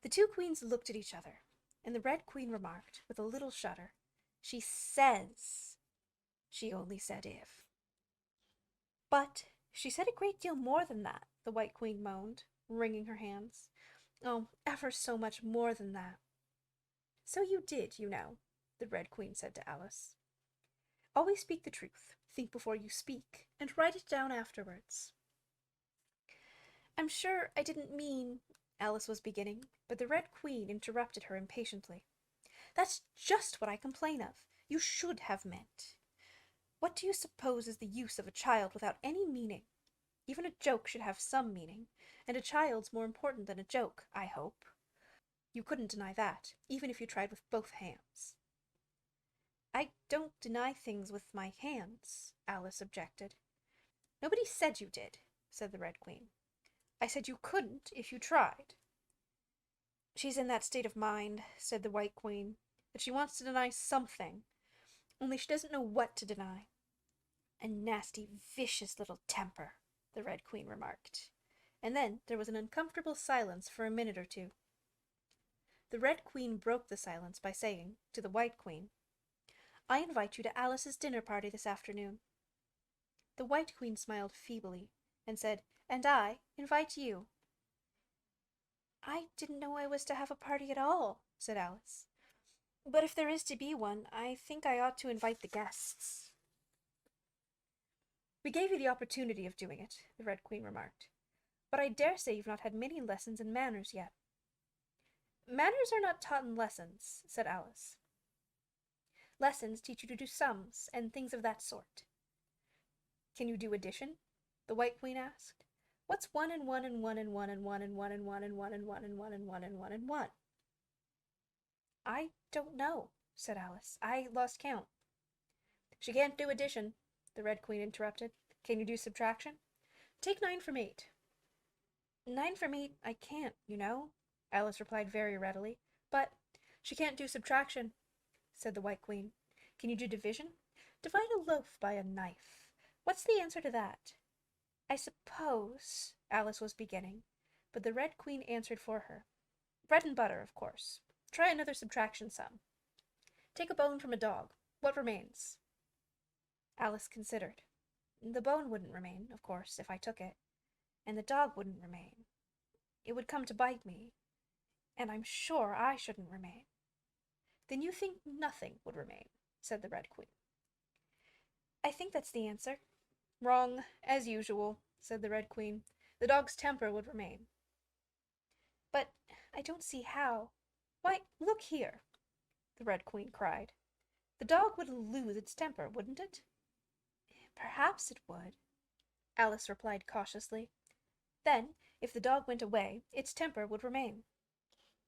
The two queens looked at each other, and the Red Queen remarked, with a little shudder, "She says she only said if." "But she said a great deal more than that," the White Queen moaned, wringing her hands. "Oh, ever so much more than that." "So you did, you know," the Red Queen said to Alice. "Always speak the truth, think before you speak, and write it down afterwards." "I'm sure I didn't mean—" Alice was beginning, but the Red Queen interrupted her impatiently. "That's just what I complain of. You should have meant. What do you suppose is the use of a child without any meaning? Even a joke should have some meaning, and a child's more important than a joke, I hope. You couldn't deny that, even if you tried with both hands." "I don't deny things with my hands," Alice objected. "Nobody said you did," said the Red Queen. "I said you couldn't if you tried." "She's in that state of mind," said the White Queen, "that she wants to deny something, only she doesn't know what to deny." "A nasty, vicious little temper," the Red Queen remarked, and then there was an uncomfortable silence for a minute or two. The Red Queen broke the silence by saying, to the White Queen, I invite you to Alice's dinner party this afternoon." The White Queen smiled feebly and said, "And I invite you." "I didn't know I was to have a party at all," said Alice. "But if there is to be one, I think I ought to invite the guests." "We gave you the opportunity of doing it," the Red Queen remarked, "but I dare say you've not had many lessons in manners yet." "Manners are not taught in lessons," said Alice. "Lessons teach you to do sums and things of that sort." "Can you do addition?" the White Queen asked. "What's 1 and 1 and 1 and 1 and 1 and 1 and 1 and 1 and 1 and 1 and 1 and 1 and 1?" "I don't know," said Alice. "I lost count." "She can't do addition," the Red Queen interrupted. "Can you do subtraction? Take 9 from 8. 9 from 8 I can't, you know," Alice replied very readily. "But she can't do subtraction," said the White Queen. "Can you do division? Divide a loaf by a knife. What's the answer to that?" "I suppose," Alice was beginning, but the Red Queen answered for her. "Bread and butter, of course. Try another subtraction sum. Take a bone from a dog. What remains?" Alice considered. "The bone wouldn't remain, of course, if I took it, and the dog wouldn't remain. It would come to bite me, and I'm sure I shouldn't remain." "Then you think nothing would remain," said the Red Queen. "I think that's the answer." "Wrong, as usual," said the Red Queen. "The dog's temper would remain." "But I don't see how." "Why, look here," the Red Queen cried. "The dog would lose its temper, wouldn't it?" "Perhaps it would," Alice replied cautiously. "Then, if the dog went away, its temper would remain,"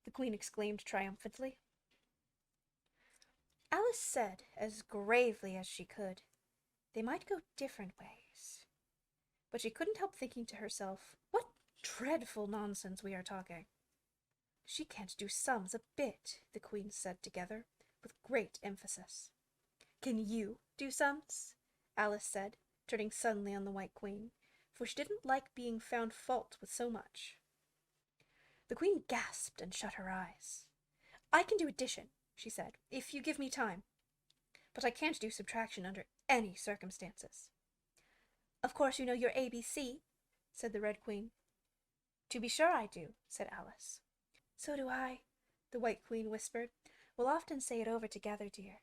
the Queen exclaimed triumphantly. Alice said, as gravely as she could, they might go different ways. But she couldn't help thinking to herself, what dreadful nonsense we are talking. "She can't do sums a bit," the Queen said together, with great emphasis. "Can you do sums?" Alice said, turning suddenly on the White Queen, for she didn't like being found fault with so much. The Queen gasped and shut her eyes. "I can do addition," she said, "if you give me time. But I can't do subtraction under any circumstances." "Of course you know your ABC?" said the Red Queen. "To be sure I do," said Alice. "So do I," the White Queen whispered. "We'll often say it over together, dear.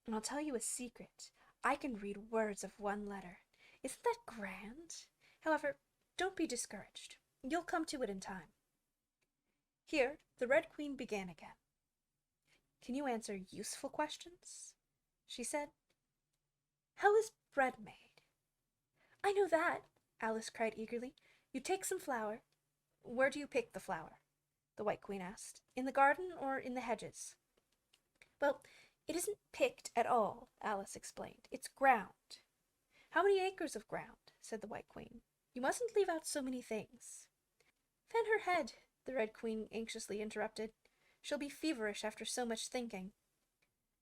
And I'll tell you a secret. I can read words of one letter. Isn't that grand? However, don't be discouraged. You'll come to it in time." Here the Red Queen began again. "Can you answer useful questions?" she said. "How is bread made?" "I know that," Alice cried eagerly. "You take some flour." "Where do you pick the flour?" the White Queen asked. "In the garden or in the hedges?" "Well, it isn't picked at all," Alice explained. "It's ground." "How many acres of ground?" said the White Queen. "You mustn't leave out so many things." "Fan her head," the Red Queen anxiously interrupted. "She'll be feverish after so much thinking."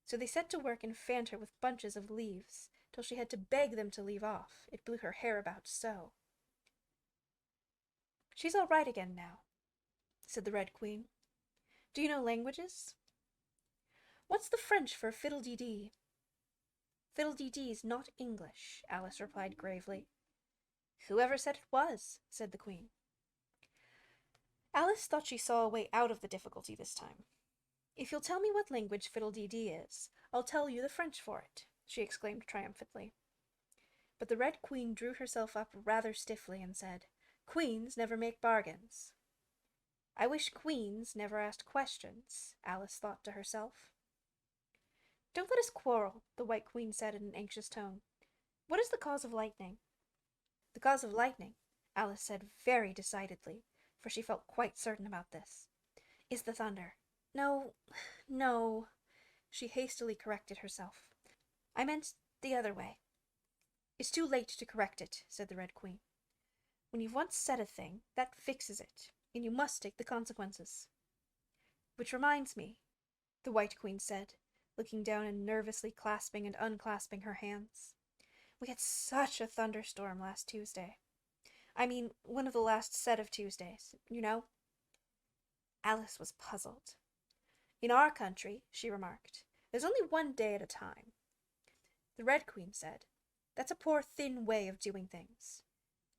So they set to work and fanned her with bunches of leaves, till she had to beg them to leave off. It blew her hair about so. "She's all right again now," said the Red Queen. "Do you know languages?" "What's the French for fiddle-dee-dee?" "Fiddle-dee-dee's not English," Alice replied gravely. "Whoever said it was?" said the Queen. Alice thought she saw a way out of the difficulty this time. "If you'll tell me what language fiddle-dee-dee is, I'll tell you the French for it," she exclaimed triumphantly. But the Red Queen drew herself up rather stiffly and said, "Queens never make bargains." "I wish queens never asked questions," Alice thought to herself. "Don't let us quarrel," the White Queen said in an anxious tone. "What is the cause of lightning?" "The cause of lightning," Alice said very decidedly, for she felt quite certain about this, "is the thunder. No, no," she hastily corrected herself. "I meant the other way." "It's too late to correct it," said the Red Queen. "When you've once said a thing, that fixes it, and you must take the consequences." "Which reminds me," the White Queen said, looking down and nervously clasping and unclasping her hands. "We had such a thunderstorm last Tuesday. I mean, one of the last set of Tuesdays, you know." Alice was puzzled. "In our country," she remarked, "there's only one day at a time. The Red Queen said, "That's a poor thin way of doing things.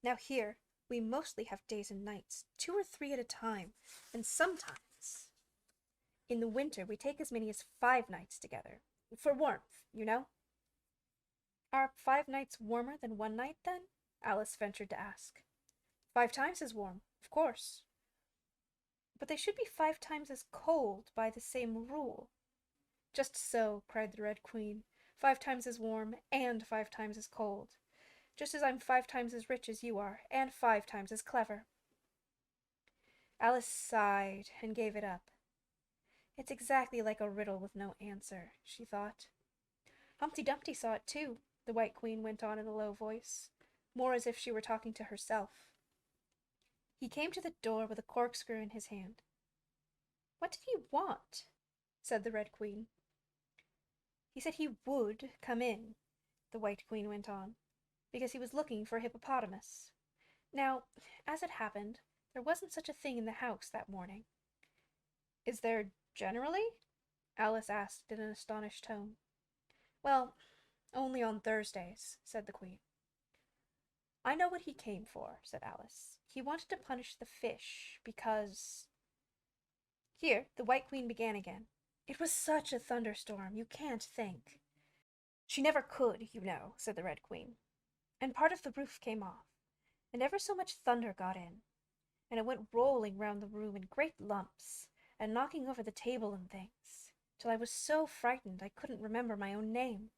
Now here, we mostly have days and nights, 2 or 3 at a time, and sometimes in the winter we take as many as 5 nights together. For warmth, you know." "Are 5 nights warmer than 1 night, then?" Alice ventured to ask. "5 times as warm, of course." "But they should be 5 times as cold by the same rule." "Just so," cried the Red Queen. "5 times as warm, and 5 times as cold. Just as I'm 5 times as rich as you are, and 5 times as clever." Alice sighed and gave it up. "It's exactly like a riddle with no answer," she thought. "Humpty Dumpty saw it too," the White Queen went on in a low voice, more as if she were talking to herself. He came to the door with a corkscrew in his hand. "What did he want?" said the Red Queen. "He said he would come in," the White Queen went on, "because he was looking for a hippopotamus. Now, as it happened, there wasn't such a thing in the house that morning." "Is there generally?" Alice asked in an astonished tone. "Well, only on Thursdays," said the Queen. "I know what he came for," said Alice. "He wanted to punish the fish, because—" Here the White Queen began again. "It was such a thunderstorm, you can't think." "She never could, you know," said the Red Queen. "And part of the roof came off, and ever so much thunder got in, and it went rolling round the room in great lumps, and knocking over the table and things, till I was so frightened I couldn't remember my own name."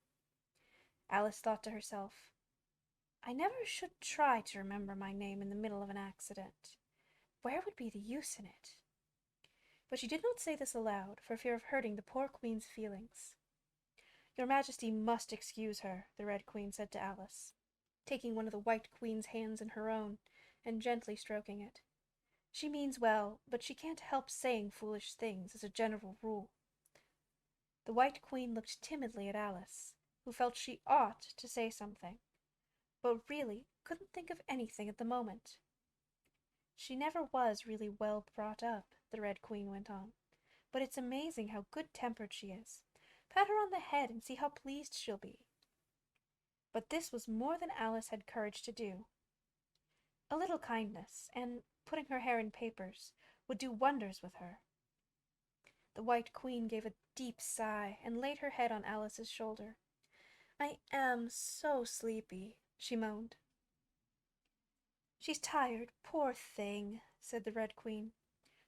Alice thought to herself, "I never should try to remember my name in the middle of an accident. Where would be the use in it?" But she did not say this aloud, for fear of hurting the poor Queen's feelings. "Your Majesty must excuse her," the Red Queen said to Alice, taking one of the White Queen's hands in her own, and gently stroking it. "She means well, but she can't help saying foolish things, as a general rule." The White Queen looked timidly at Alice, who felt she ought to say something, but really couldn't think of anything at the moment. "She never was really well brought up," the Red Queen went on, "but it's amazing how good-tempered she is. Pat her on the head and see how pleased she'll be." But this was more than Alice had courage to do. A little kindness, and putting her hair in papers, would do wonders with her. The White Queen gave a deep sigh and laid her head on Alice's shoulder. "I am so sleepy," she moaned. "She's tired, poor thing," said the Red Queen.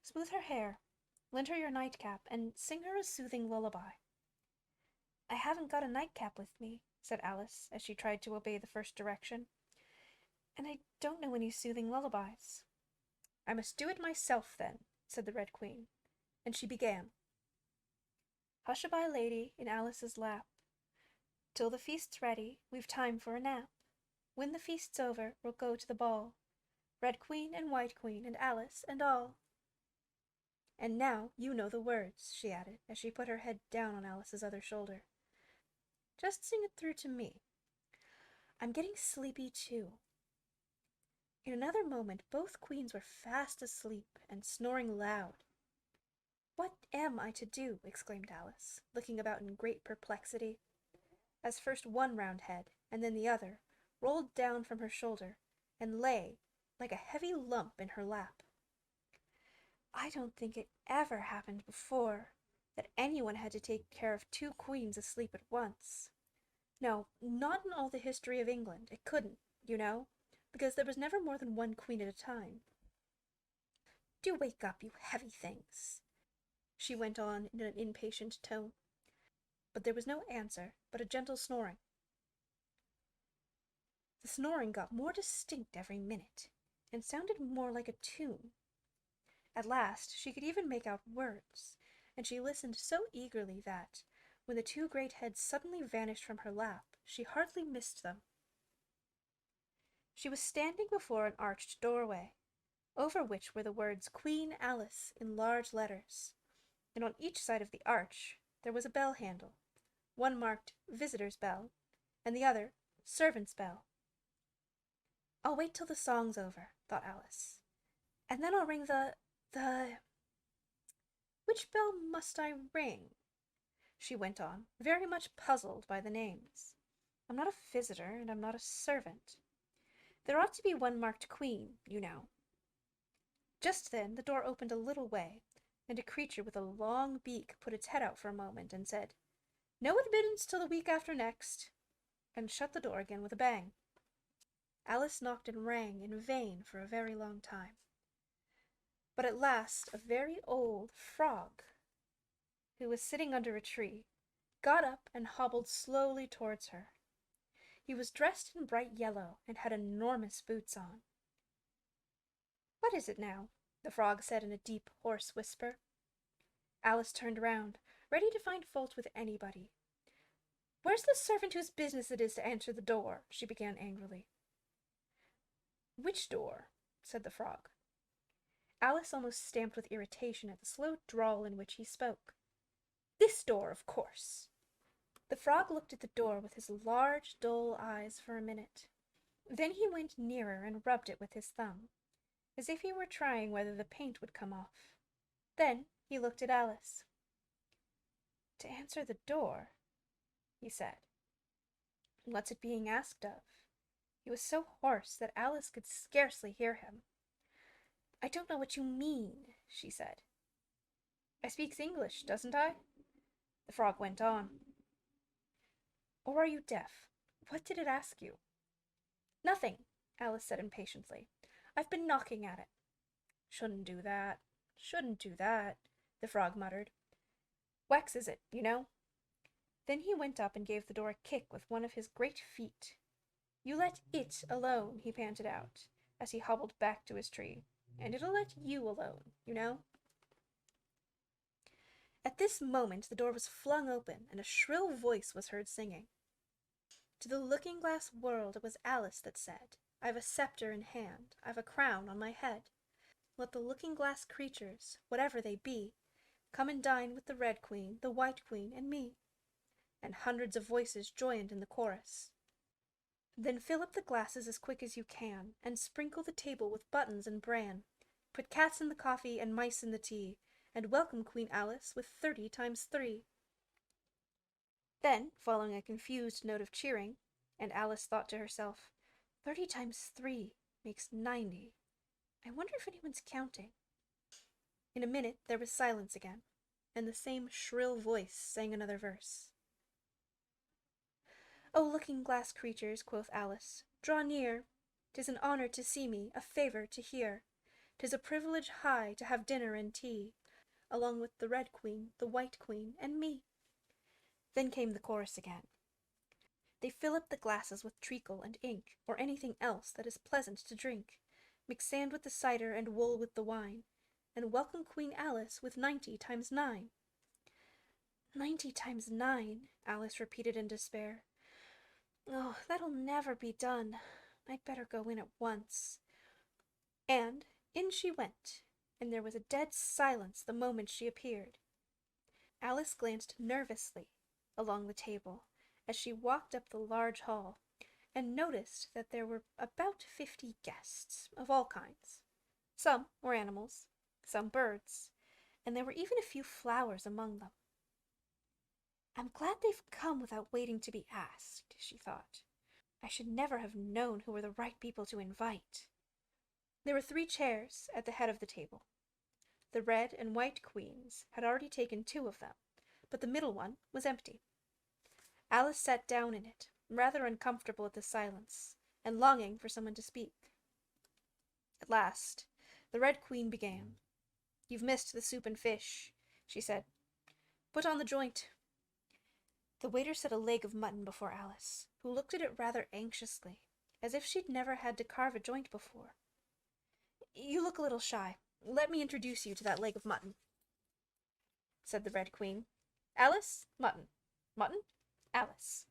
"Smooth her hair, lend her your nightcap, and sing her a soothing lullaby." "I haven't got a nightcap with me," said Alice, as she tried to obey the first direction, "and I don't know any soothing lullabies." "I must do it myself, then," said the Red Queen, and she began. "Hush-a-bye, lady, in Alice's lap. Till the feast's ready, we've time for a nap. When the feast's over, we'll go to the ball. Red Queen and White Queen and Alice and all." "And now you know the words," she added, as she put her head down on Alice's other shoulder. "Just sing it through to me. I'm getting sleepy too." In another moment both queens were fast asleep and snoring loud. "What am I to do?" exclaimed Alice, looking about in great perplexity, as first one round head, and then the other, rolled down from her shoulder, and lay like a heavy lump in her lap. "I don't think it ever happened before, that anyone had to take care of 2 queens asleep at once. No, not in all the history of England. It couldn't, you know, because there was never more than 1 queen at a time. Do wake up, you heavy things," she went on in an impatient tone. But there was no answer but a gentle snoring. The snoring got more distinct every minute, and sounded more like a tune. At last she could even make out words, and she listened so eagerly that, when the 2 great heads suddenly vanished from her lap, she hardly missed them. She was standing before an arched doorway, over which were the words "Queen Alice" in large letters, and on each side of the arch there was a bell handle, one marked "Visitor's Bell," and the other "Servant's Bell." "I'll wait till the song's over," thought Alice, "and then I'll ring the... Which bell must I ring?" she went on, very much puzzled by the names. I'm not a visitor, and I'm not a servant. There ought to be one marked Queen, you know." Just then the door opened a little way, and a creature with a long beak put its head out for a moment and said, "No admittance till the week after next," and shut the door again with a bang. Alice knocked and rang in vain for a very long time. But at last a very old frog, who was sitting under a tree, got up and hobbled slowly towards her. He was dressed in bright yellow and had enormous boots on. "What is it now?" the frog said in a deep, hoarse whisper. Alice turned round, ready to find fault with anybody. "Where's the servant whose business it is to answer the door?" she began angrily. "Which door?" said the frog. Alice almost stamped with irritation at the slow drawl in which he spoke. "This door, of course." The frog looked at the door with his large, dull eyes for a minute. Then he went nearer and rubbed it with his thumb, as if he were trying whether the paint would come off. Then he looked at Alice. "To answer the door," he said. "What's it being asked of?" He was so hoarse that Alice could scarcely hear him. "I don't know what you mean," she said. "I speaks English, doesn't I?" The frog went on. "Or are you deaf? What did it ask you?" "Nothing," Alice said impatiently. "I've been knocking at it." "Shouldn't do that, shouldn't do that," the frog muttered. "Waxes it, you know." Then he went up and gave the door a kick with one of his great feet. "You let it alone," he panted out, as he hobbled back to his tree, "and it'll let you alone, you know." At this moment the door was flung open, and a shrill voice was heard singing. To the looking-glass world it was Alice that said, "I've a sceptre in hand, I've a crown on my head. Let the looking-glass creatures, whatever they be, come and dine with the Red Queen, the White Queen, and me." And hundreds of voices joined in the chorus. "Then fill up the glasses as quick as you can, and sprinkle the table with buttons and bran. Put cats in the coffee and mice in the tea, and welcome Queen Alice with 30 times 3. Then, following a confused note of cheering, and Alice thought to herself, 30 times 3 makes 90. I wonder if anyone's counting. In a minute there was silence again, and the same shrill voice sang another verse. "O looking-glass creatures," quoth Alice, "draw near. 'Tis an honour to see me, a favour to hear. 'Tis a privilege high to have dinner and tea, along with the Red Queen, the White Queen, and me." Then came the chorus again. "They fill up the glasses with treacle and ink, or anything else that is pleasant to drink. Mix sand with the cider and wool with the wine, and welcome Queen Alice with 90 times 9. 90 times 9, Alice repeated in despair. "Oh, that'll never be done. I'd better go in at once." And in she went, and there was a dead silence the moment she appeared. Alice glanced nervously along the table as she walked up the large hall, and noticed that there were about 50 guests of all kinds. Some were animals, some birds, and there were even a few flowers among them. "I'm glad they've come without waiting to be asked," she thought. "I should never have known who were the right people to invite." There were 3 chairs at the head of the table. The Red and White Queens had already taken 2 of them, but the middle one was empty. Alice sat down in it, rather uncomfortable at the silence, and longing for someone to speak. At last, the Red Queen began. "You've missed the soup and fish," she said. "Put on the joint." The waiter set a leg of mutton before Alice, who looked at it rather anxiously, as if she'd never had to carve a joint before. "You look a little shy. Let me introduce you to that leg of mutton," said the Red Queen. "Alice, mutton. Mutton, Alice."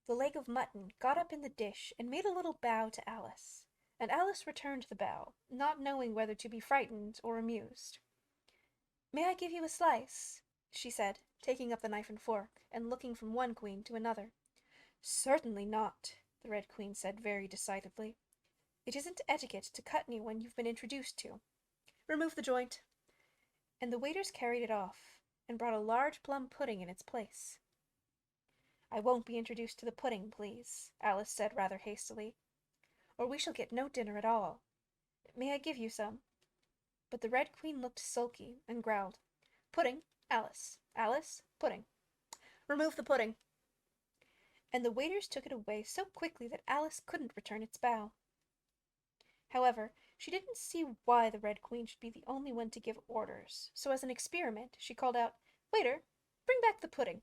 The leg of mutton got up in the dish and made a little bow to Alice, and Alice returned the bow, not knowing whether to be frightened or amused. "May I give you a slice?" she said, taking up the knife and fork, and looking from one queen to another. "Certainly not," the Red Queen said very decidedly. "It isn't etiquette to cut anyone you've been introduced to. Remove the joint." And the waiters carried it off, and brought a large plum pudding in its place. I won't be introduced to the pudding, please, Alice said rather hastily, or we shall get no dinner at all. May I give you some? But the Red Queen looked sulky and growled, Pudding, Alice, Alice, pudding. Remove the pudding. And the waiters took it away so quickly that Alice couldn't return its bow. However, she didn't see why the Red Queen should be the only one to give orders, so as an experiment she called out, Waiter, bring back the pudding.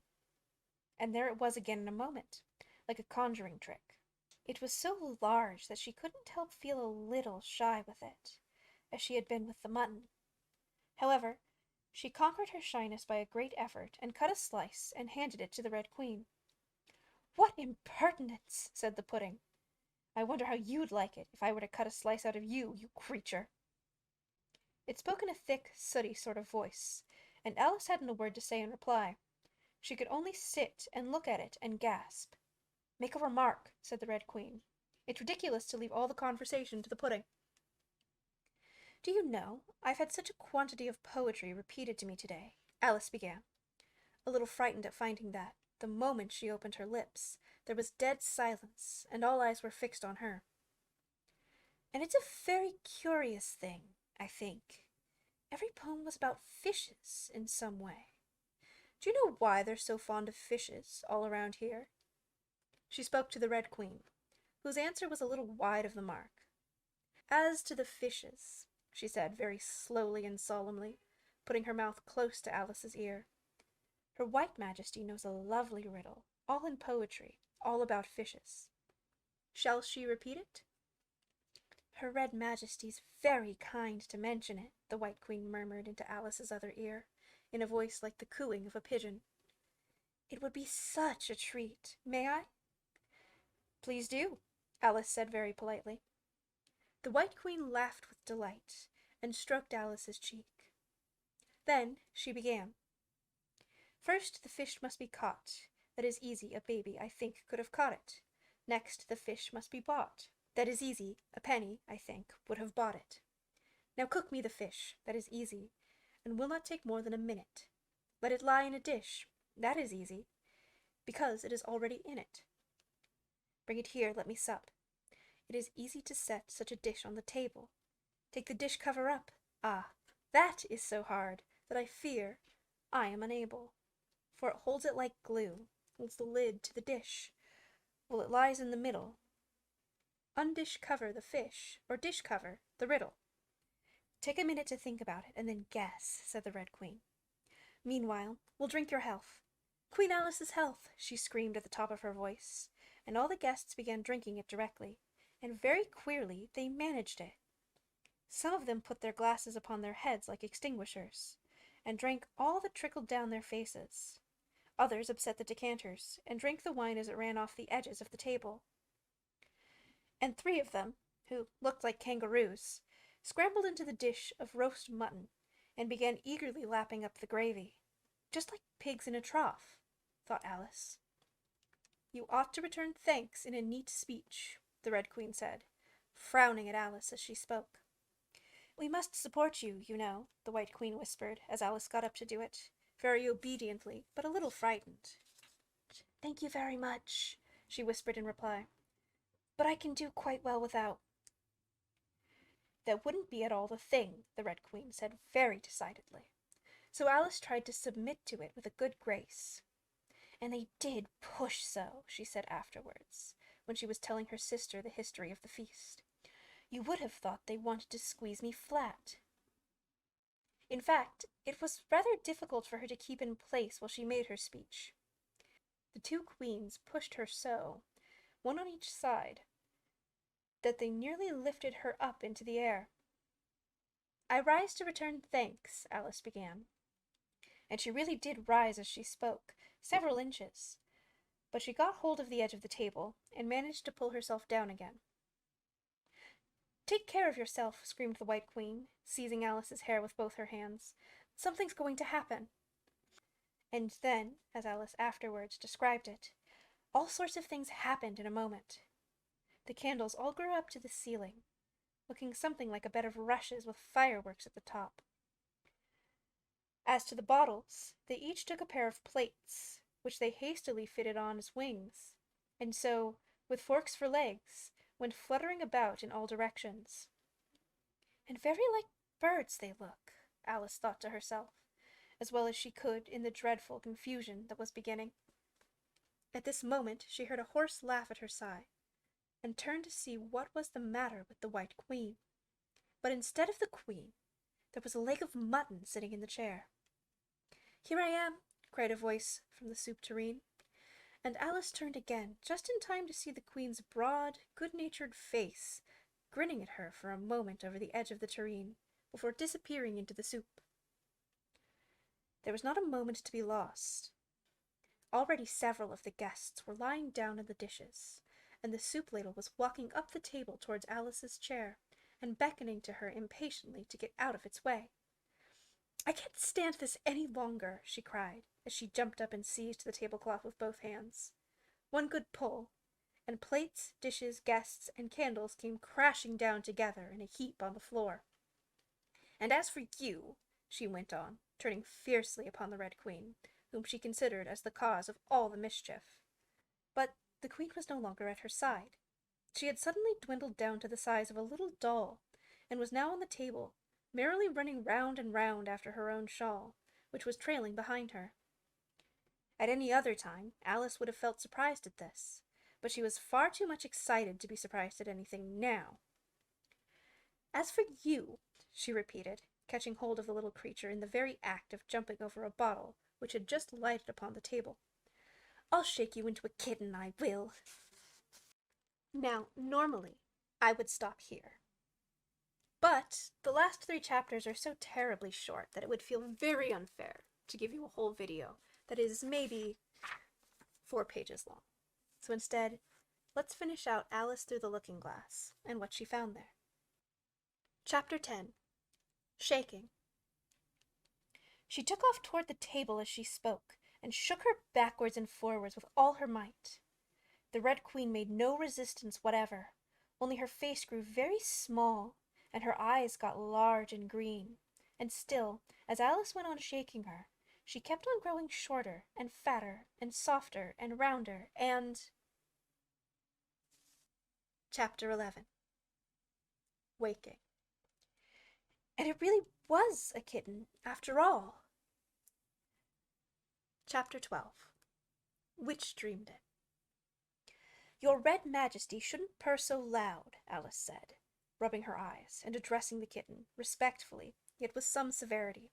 And there it was again in a moment, like a conjuring trick. It was so large that she couldn't help feel a little shy with it, as she had been with the mutton. However, she conquered her shyness by a great effort and cut a slice and handed it to the Red Queen. What impertinence, said the pudding. I wonder how you'd like it if I were to cut a slice out of you, you creature. It spoke in a thick, sooty sort of voice, and Alice hadn't a word to say in reply. She could only sit and look at it and gasp. Make a remark, said the Red Queen. It's ridiculous to leave all the conversation to the pudding. Do you know, I've had such a quantity of poetry repeated to me today, Alice began, a little frightened at finding that, the moment she opened her lips, there was dead silence, and all eyes were fixed on her. And it's a very curious thing, I think. Every poem was about fishes in some way. Do you know why they're so fond of fishes all around here? She spoke to the Red Queen, whose answer was a little wide of the mark. As to the fishes, she said very slowly and solemnly, putting her mouth close to Alice's ear, Her White Majesty knows a lovely riddle, all in poetry, all about fishes. Shall she repeat it? Her Red Majesty's very kind to mention it, the White Queen murmured into Alice's other ear, in a voice like the cooing of a pigeon. It would be such a treat. May I? Please do, Alice said very politely. The White Queen laughed with delight, and stroked Alice's cheek. Then she began. First, the fish must be caught. That is easy, a baby, I think, could have caught it. Next, the fish must be bought. That is easy, a penny, I think, would have bought it. Now cook me the fish, that is easy, and will not take more than a minute. Let it lie in a dish, that is easy, because it is already in it. Bring it here, let me sup. It is easy to set such a dish on the table. Take the dish cover up. Ah, that is so hard that I fear I am unable, for it holds it like glue, holds the lid to the dish, while it lies in the middle. Undish cover the fish, or dish cover the riddle. Take a minute to think about it, and then guess, said the Red Queen. Meanwhile, we'll drink your health. Queen Alice's health, she screamed at the top of her voice, and all the guests began drinking it directly, and very queerly they managed it. Some of them put their glasses upon their heads like extinguishers, and drank all that trickled down their faces. Others upset the decanters, and drank the wine as it ran off the edges of the table. And 3 of them, who looked like kangaroos, scrambled into the dish of roast mutton, and began eagerly lapping up the gravy. Just like pigs in a trough, thought Alice. You ought to return thanks in a neat speech, the Red Queen said, frowning at Alice as she spoke. We must support you, you know, the White Queen whispered, as Alice got up to do it, very obediently, but a little frightened. Thank you very much, she whispered in reply, but I can do quite well without. That wouldn't be at all the thing, the Red Queen said very decidedly. So Alice tried to submit to it with a good grace. And they did push so, she said afterwards, when she was telling her sister the history of the feast. You would have thought they wanted to squeeze me flat. In fact, it was rather difficult for her to keep in place while she made her speech. The 2 queens pushed her so, one on each side, that they nearly lifted her up into the air. I rise to return thanks, Alice began. And she really did rise as she spoke, several inches, but she got hold of the edge of the table and managed to pull herself down again. Take care of yourself, screamed the White Queen, seizing Alice's hair with both her hands. Something's going to happen. And then, as Alice afterwards described it, all sorts of things happened in a moment. The candles all grew up to the ceiling, looking something like a bed of rushes with fireworks at the top. As to the bottles, they each took a pair of plates, which they hastily fitted on as wings, and so, with forks for legs, went fluttering about in all directions. And very like birds they look, Alice thought to herself, as well as she could in the dreadful confusion that was beginning. At this moment she heard a hoarse laugh at her side, and turned to see what was the matter with the White Queen. But instead of the Queen, there was a leg of mutton sitting in the chair. "Here I am," cried a voice from the soup tureen, and Alice turned again, just in time to see the Queen's broad, good-natured face grinning at her for a moment over the edge of the tureen, before disappearing into the soup. There was not a moment to be lost. Already several of the guests were lying down in the dishes, and the soup ladle was walking up the table towards Alice's chair, and beckoning to her impatiently to get out of its way. "I can't stand this any longer," she cried, as she jumped up and seized the tablecloth with both hands. One good pull, and plates, dishes, guests, and candles came crashing down together in a heap on the floor. "And as for you," she went on, turning fiercely upon the Red Queen, whom she considered as the cause of all the mischief. But the Queen was no longer at her side. She had suddenly dwindled down to the size of a little doll, and was now on the table, merrily running round and round after her own shawl, which was trailing behind her. At any other time, Alice would have felt surprised at this, but she was far too much excited to be surprised at anything now. "As for you," she repeated, catching hold of the little creature in the very act of jumping over a bottle which had just lighted upon the table, "I'll shake you into a kitten, I will." Now, normally, I would stop here. But the last 3 chapters are so terribly short that it would feel very unfair to give you a whole video that is maybe 4 pages long. So instead, let's finish out Alice Through the Looking Glass and what she found there. Chapter 10. Shaking. She took off toward the table as she spoke, and shook her backwards and forwards with all her might. The Red Queen made no resistance whatever, only her face grew very small, and her eyes got large and green, and still, as Alice went on shaking her, she kept on growing shorter and fatter and softer and rounder and... Chapter 11. Waking. And it really was a kitten, after all. Chapter 12. Which dreamed it? "Your Red Majesty shouldn't purr so loud," Alice said, rubbing her eyes, and addressing the kitten, respectfully, yet with some severity.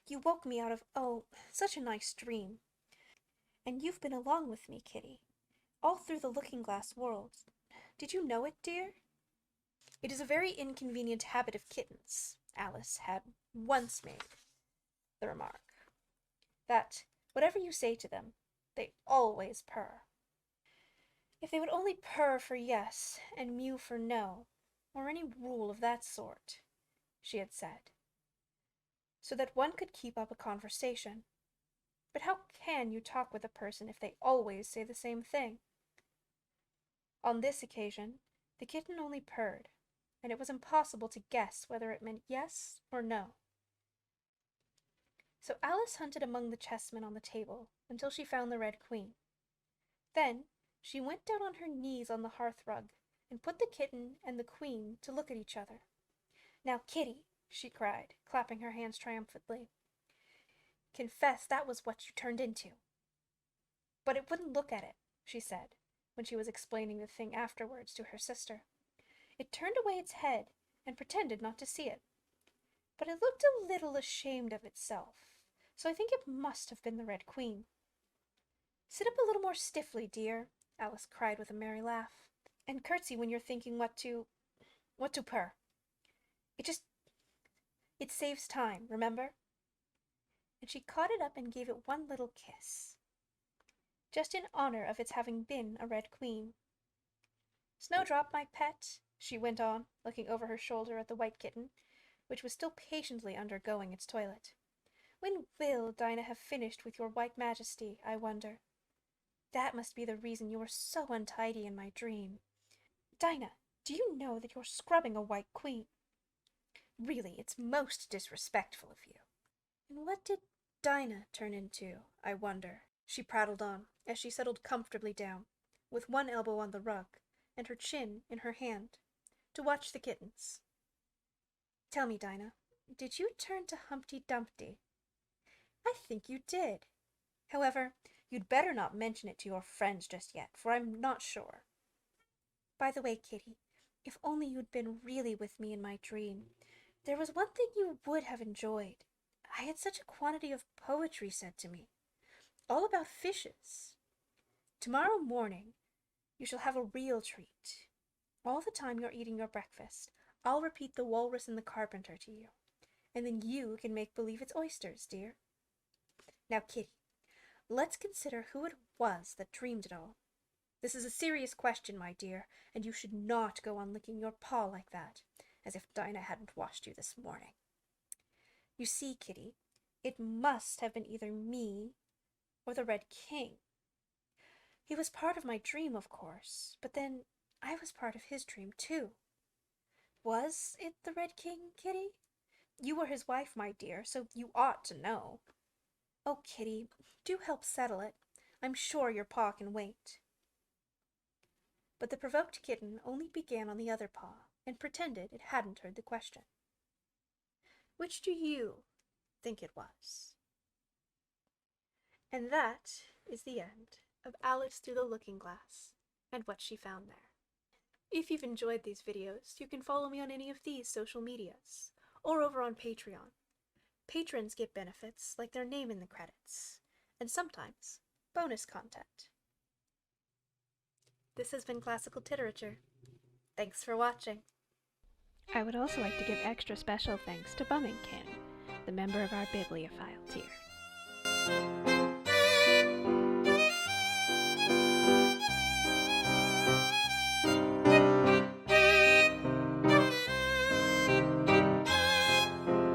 "You woke me out of, oh, such a nice dream. And you've been along with me, Kitty, all through the looking-glass world. Did you know it, dear?" It is a very inconvenient habit of kittens, Alice had once made the remark, that whatever you say to them, they always purr. If they would only purr for yes and mew for no, or any rule of that sort, she had said, so that one could keep up a conversation. But how can you talk with a person if they always say the same thing? On this occasion, the kitten only purred, and it was impossible to guess whether it meant yes or no. So Alice hunted among the chessmen on the table until she found the Red Queen. Then she went down on her knees on the hearth-rug and put the kitten and the Queen to look at each other. "Now, Kitty," she cried, clapping her hands triumphantly, "confess that was what you turned into." But it wouldn't look at it, she said, when she was explaining the thing afterwards to her sister. It turned away its head and pretended not to see it. But it looked a little ashamed of itself, so I think it must have been the Red Queen. "Sit up a little more stiffly, dear," Alice cried with a merry laugh, "and curtsy when you're thinking what to purr. It saves time, remember?" And she caught it up and gave it one little kiss, just in honor of its having been a Red Queen. "Snowdrop, my pet," she went on, looking over her shoulder at the white kitten, which was still patiently undergoing its toilet. "When will Dinah have finished with your White Majesty, I wonder? That must be the reason you were so untidy in my dream. Dinah, do you know that you're scrubbing a White Queen? Really, it's most disrespectful of you." And what did Dinah turn into, I wonder? She prattled on as she settled comfortably down, with one elbow on the rug and her chin in her hand, to watch the kittens. Tell me, Dinah, did you turn to Humpty Dumpty? I think you did. However, you'd better not mention it to your friends just yet, for I'm not sure. By the way, Kitty, if only you'd been really with me in my dream, there was one thing you would have enjoyed. I had such a quantity of poetry said to me, all about fishes. Tomorrow morning you shall have a real treat. All the time you're eating your breakfast, I'll repeat the walrus and the carpenter to you, and then you can make believe it's oysters, dear. Now, Kitty, let's consider who it was that dreamed it all. This is a serious question, my dear, and you should not go on licking your paw like that, as if Dinah hadn't washed you this morning. You see, Kitty, it must have been either me or the Red King. He was part of my dream, of course, but then I was part of his dream, too. Was it the Red King, Kitty? You were his wife, my dear, so you ought to know. Oh, Kitty, do help settle it. I'm sure your paw can wait. But the provoked kitten only began on the other paw and pretended it hadn't heard the question. Which do you think it was? And that is the end of Alice Through the Looking Glass and what she found there. If you've enjoyed these videos, you can follow me on any of these social medias, or over on Patreon. Patrons get benefits like their name in the credits, and sometimes bonus content. This has been Classical Titerature. Thanks for watching. I would also like to give extra special thanks to Bummington, the member of our bibliophile tier.